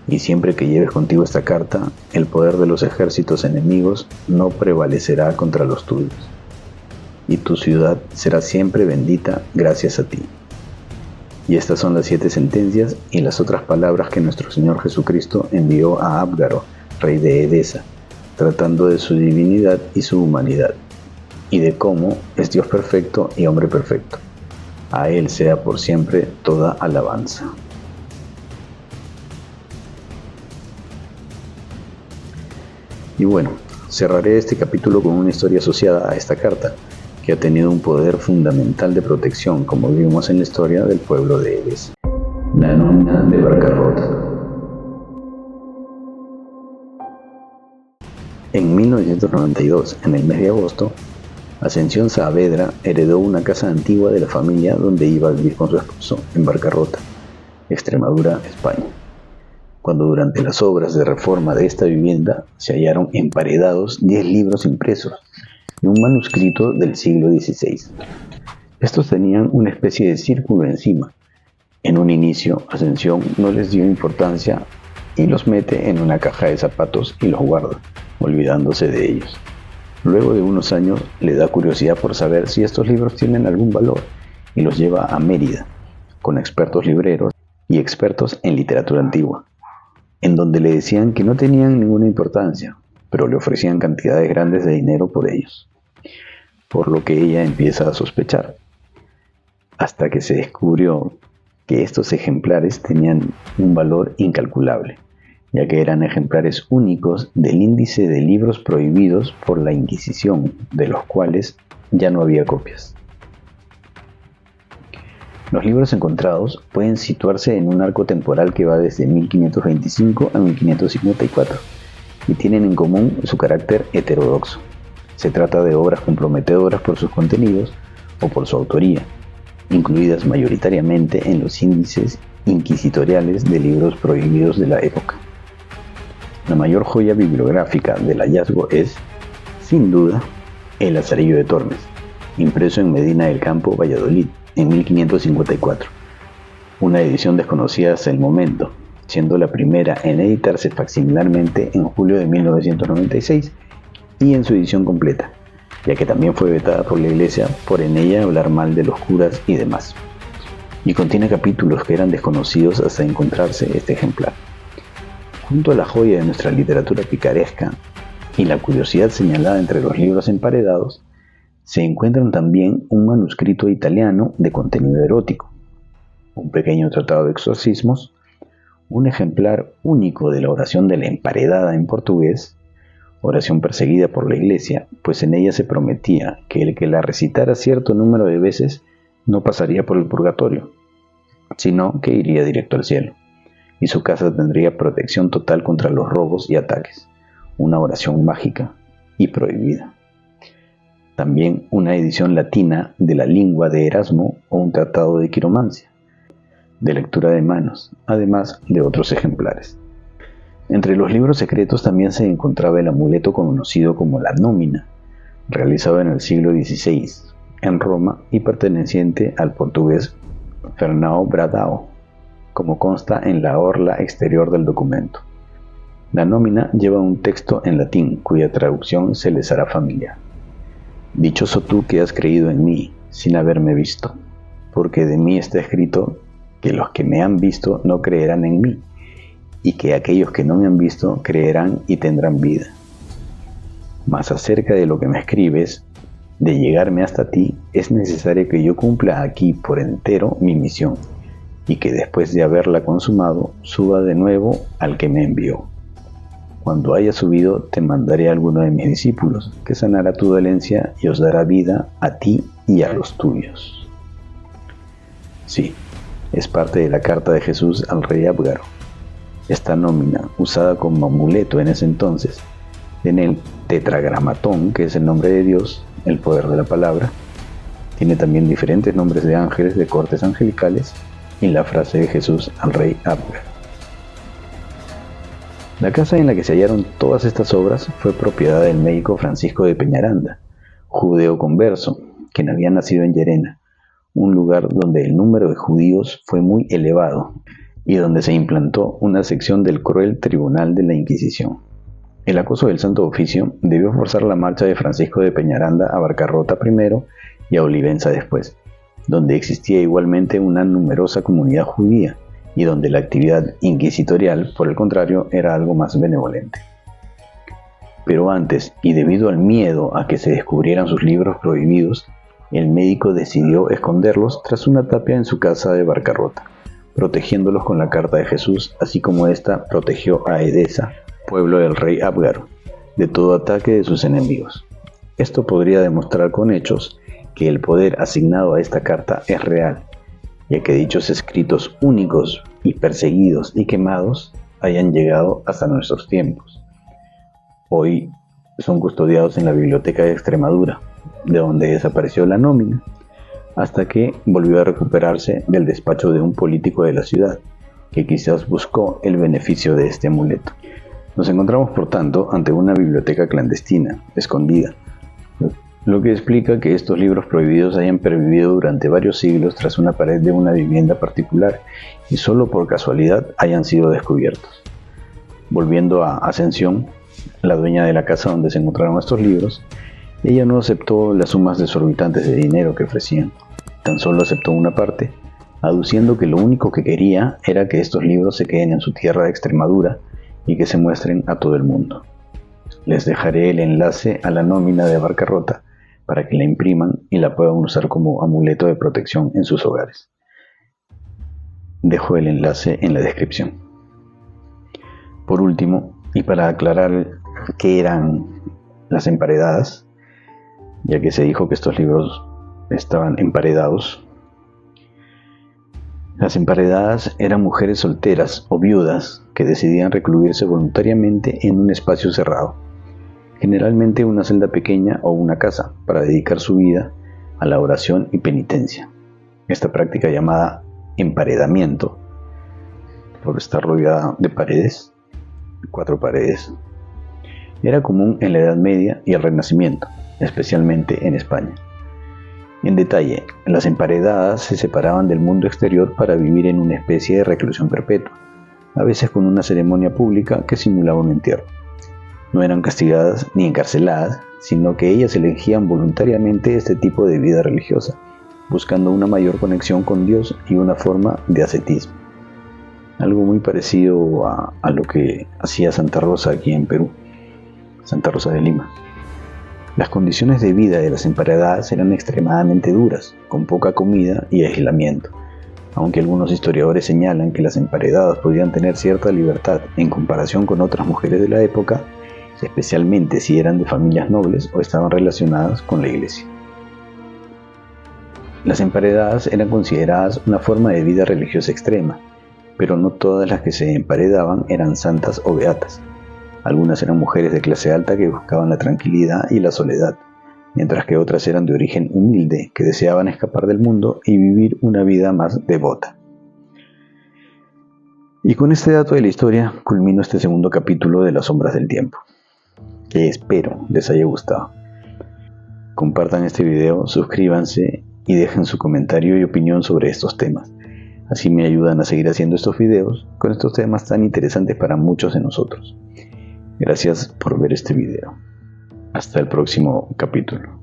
Y siempre que lleves contigo esta carta, el poder de los ejércitos enemigos no prevalecerá contra los tuyos. Y tu ciudad será siempre bendita gracias a ti. Y estas son las 7 sentencias y las otras palabras que nuestro Señor Jesucristo envió a Abgaro, rey de Edesa, tratando de su divinidad y su humanidad, y de cómo es Dios perfecto y hombre perfecto. A Él sea por siempre toda alabanza. Y bueno, cerraré este capítulo con una historia asociada a esta carta, que ha tenido un poder fundamental de protección, como vimos en la historia del pueblo de Edesa. La nómina de Barcarrota. En 1992, en el mes de agosto, Ascensión Saavedra heredó una casa antigua de la familia donde iba a vivir con su esposo, en Barcarrota, Extremadura, España, cuando durante las obras de reforma de esta vivienda se hallaron emparedados 10 libros impresos y un manuscrito del siglo XVI. Estos tenían una especie de círculo encima. En un inicio, Ascensión no les dio importancia y los mete en una caja de zapatos y los guarda, olvidándose de ellos. Luego de unos años le da curiosidad por saber si estos libros tienen algún valor y los lleva a Mérida, con expertos libreros y expertos en literatura antigua, en donde le decían que no tenían ninguna importancia, pero le ofrecían cantidades grandes de dinero por ellos, por lo que ella empieza a sospechar, hasta que se descubrió que estos ejemplares tenían un valor incalculable, ya que eran ejemplares únicos del índice de libros prohibidos por la Inquisición, de los cuales ya no había copias. Los libros encontrados pueden situarse en un arco temporal que va desde 1525 a 1554 y tienen en común su carácter heterodoxo. Se trata de obras comprometedoras por sus contenidos o por su autoría, incluidas mayoritariamente en los índices inquisitoriales de libros prohibidos de la época. La mayor joya bibliográfica del hallazgo es, sin duda, el Lazarillo de Tormes, impreso en Medina del Campo, Valladolid, en 1554. Una edición desconocida hasta el momento, siendo la primera en editarse facsimilarmente en julio de 1996 y en su edición completa, ya que también fue vetada por la Iglesia por en ella hablar mal de los curas y demás. Y contiene capítulos que eran desconocidos hasta encontrarse este ejemplar. Junto a la joya de nuestra literatura picaresca y la curiosidad señalada entre los libros emparedados, se encuentran también un manuscrito italiano de contenido erótico, un pequeño tratado de exorcismos, un ejemplar único de la oración de la emparedada en portugués, oración perseguida por la Iglesia, pues en ella se prometía que el que la recitara cierto número de veces no pasaría por el purgatorio, sino que iría directo al cielo, y su casa tendría protección total contra los robos y ataques, una oración mágica y prohibida. También una edición latina de la Lingua de Erasmo o un tratado de quiromancia, de lectura de manos, además de otros ejemplares. Entre los libros secretos también se encontraba el amuleto conocido como la nómina, realizado en el siglo XVI, en Roma y perteneciente al portugués Fernão Bradão, como consta en la orla exterior del documento. La nómina lleva un texto en latín, cuya traducción se les hará familiar. Dichoso tú que has creído en mí, sin haberme visto, porque de mí está escrito que los que me han visto no creerán en mí, y que aquellos que no me han visto creerán y tendrán vida. Mas acerca de lo que me escribes, de llegarme hasta ti, es necesario que yo cumpla aquí por entero mi misión, y que después de haberla consumado, suba de nuevo al que me envió. Cuando haya subido, te mandaré a alguno de mis discípulos, que sanará tu dolencia y os dará vida a ti y a los tuyos. Sí, es parte de la carta de Jesús al rey Abgaro. Esta nómina, usada como amuleto en ese entonces, en el tetragramatón, que es el nombre de Dios, el poder de la palabra, tiene también diferentes nombres de ángeles de cortes angelicales y la frase de Jesús al rey Abgar. La casa en la que se hallaron todas estas obras fue propiedad del médico Francisco de Peñaranda, judeo converso, quien había nacido en Llerena, un lugar donde el número de judíos fue muy elevado y donde se implantó una sección del cruel tribunal de la Inquisición. El acoso del Santo Oficio debió forzar la marcha de Francisco de Peñaranda a Barcarrota primero y a Olivenza después, donde existía igualmente una numerosa comunidad judía y donde la actividad inquisitorial, por el contrario, era algo más benevolente. Pero antes, y debido al miedo a que se descubrieran sus libros prohibidos, el médico decidió esconderlos tras una tapia en su casa de Barcarrota, protegiéndolos con la carta de Jesús, así como ésta protegió a Edesa, pueblo del rey Abgaro, de todo ataque de sus enemigos. Esto podría demostrar con hechos que el poder asignado a esta carta es real, ya que dichos escritos únicos y perseguidos y quemados hayan llegado hasta nuestros tiempos. Hoy son custodiados en la Biblioteca de Extremadura, de donde desapareció la nómina, hasta que volvió a recuperarse del despacho de un político de la ciudad, que quizás buscó el beneficio de este amuleto. Nos encontramos, por tanto, ante una biblioteca clandestina, escondida, lo que explica que estos libros prohibidos hayan pervivido durante varios siglos tras una pared de una vivienda particular y solo por casualidad hayan sido descubiertos. Volviendo a Ascensión, la dueña de la casa donde se encontraron estos libros, ella no aceptó las sumas desorbitantes de dinero que ofrecían. Tan solo aceptó una parte, aduciendo que lo único que quería era que estos libros se queden en su tierra de Extremadura y que se muestren a todo el mundo. Les dejaré el enlace a la nómina de Barcarrota para que la impriman y la puedan usar como amuleto de protección en sus hogares. Dejo el enlace en la descripción. Por último, y para aclarar qué eran las emparedadas, ya que se dijo que estos libros estaban emparedados, las emparedadas eran mujeres solteras o viudas que decidían recluirse voluntariamente en un espacio cerrado, generalmente una celda pequeña o una casa, para dedicar su vida a la oración y penitencia. Esta práctica, llamada emparedamiento, por estar rodeada de paredes, 4 paredes, era común en la Edad Media y el Renacimiento, especialmente en España. En detalle, las emparedadas se separaban del mundo exterior para vivir en una especie de reclusión perpetua, a veces con una ceremonia pública que simulaba un entierro. No eran castigadas ni encarceladas, sino que ellas elegían voluntariamente este tipo de vida religiosa, buscando una mayor conexión con Dios y una forma de ascetismo. Algo muy parecido a lo que hacía Santa Rosa aquí en Perú, Santa Rosa de Lima. Las condiciones de vida de las emparedadas eran extremadamente duras, con poca comida y aislamiento, aunque algunos historiadores señalan que las emparedadas podían tener cierta libertad en comparación con otras mujeres de la época, especialmente si eran de familias nobles o estaban relacionadas con la iglesia. Las emparedadas eran consideradas una forma de vida religiosa extrema, pero no todas las que se emparedaban eran santas o beatas. Algunas eran mujeres de clase alta que buscaban la tranquilidad y la soledad, mientras que otras eran de origen humilde que deseaban escapar del mundo y vivir una vida más devota. Y con este dato de la historia culmino este segundo capítulo de Las Sombras del Tiempo, que espero les haya gustado. Compartan este video, suscríbanse y dejen su comentario y opinión sobre estos temas. Así me ayudan a seguir haciendo estos videos con estos temas tan interesantes para muchos de nosotros. Gracias por ver este video. Hasta el próximo capítulo.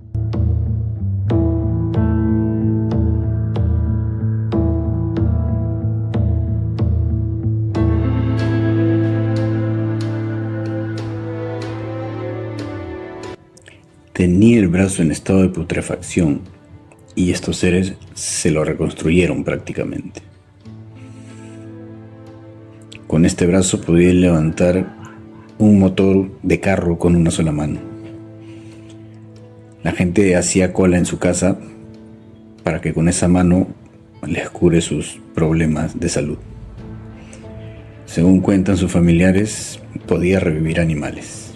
Tenía el brazo en estado de putrefacción y estos seres se lo reconstruyeron prácticamente. Con este brazo podía levantar un motor de carro con una sola mano. La gente hacía cola en su casa para que con esa mano les cure sus problemas de salud. Según cuentan sus familiares, podía revivir animales.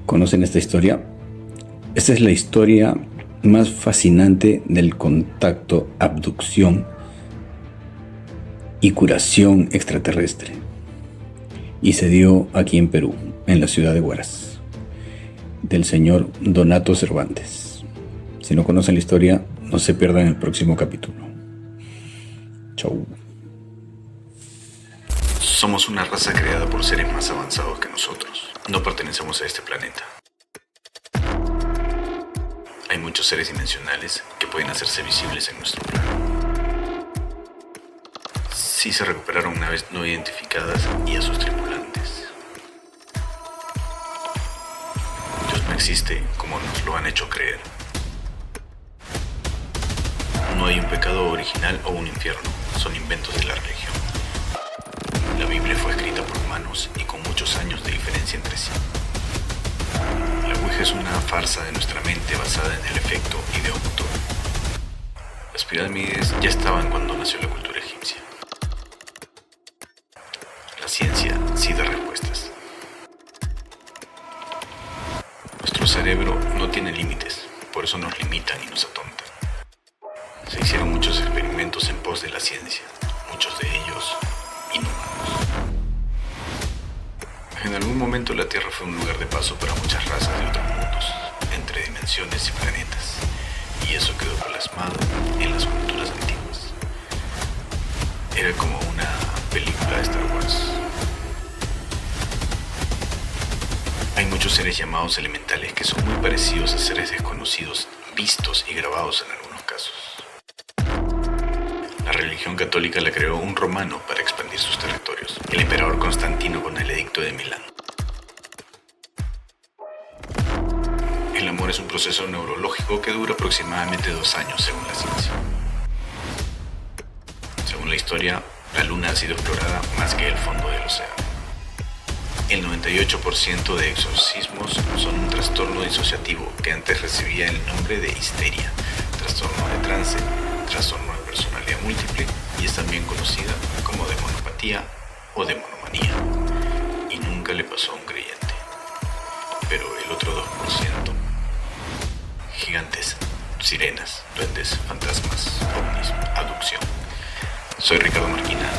¿Conocen esta historia? Esta es la historia más fascinante del contacto, abducción y curación extraterrestre. Y se dio aquí en Perú, en la ciudad de Huaraz, del señor Donato Cervantes. Si no conocen la historia, no se pierdan el próximo capítulo. Chau. Somos una raza creada por seres más avanzados que nosotros. No pertenecemos a este planeta. Hay muchos seres dimensionales que pueden hacerse visibles en nuestro plano. Sí se recuperaron naves no identificadas y a sus tripulantes. Dios no existe como nos lo han hecho creer. No hay un pecado original o un infierno, son inventos de la religión. La Biblia fue escrita por humanos y con muchos años de diferencia entre sí. La Ouija es una farsa de nuestra mente basada en el efecto ideomotor. Las pirámides ya estaban cuando nació la cultura egipcia. La ciencia sí da respuestas. Nuestro cerebro no tiene límites, por eso nos limitan y nos atontan. Se hicieron muchos experimentos en pos de la ciencia, muchos de ellos inhumanos. En algún momento la Tierra fue un lugar de paso para muchas razas de otros mundos, entre dimensiones y planetas, y eso quedó plasmado en las culturas antiguas. Era como una película de Star Wars. Hay muchos seres llamados elementales que son muy parecidos a seres desconocidos, vistos y grabados en algunos casos. La religión católica la creó un romano para expandir sus territorios, el emperador Constantino con el Edicto de Milán. El amor es un proceso neurológico que dura aproximadamente 2 años según la ciencia. Según la historia, la luna ha sido explorada más que el fondo del océano. El 98% de exorcismos son un trastorno disociativo que antes recibía el nombre de histeria, trastorno de trance, trastorno de personalidad múltiple y es también conocida como demonopatía o demonomanía. Y nunca le pasó a un creyente. Pero el otro 2%, gigantes, sirenas, duendes, fantasmas, ovnis, abducción. Soy Ricardo Marquina.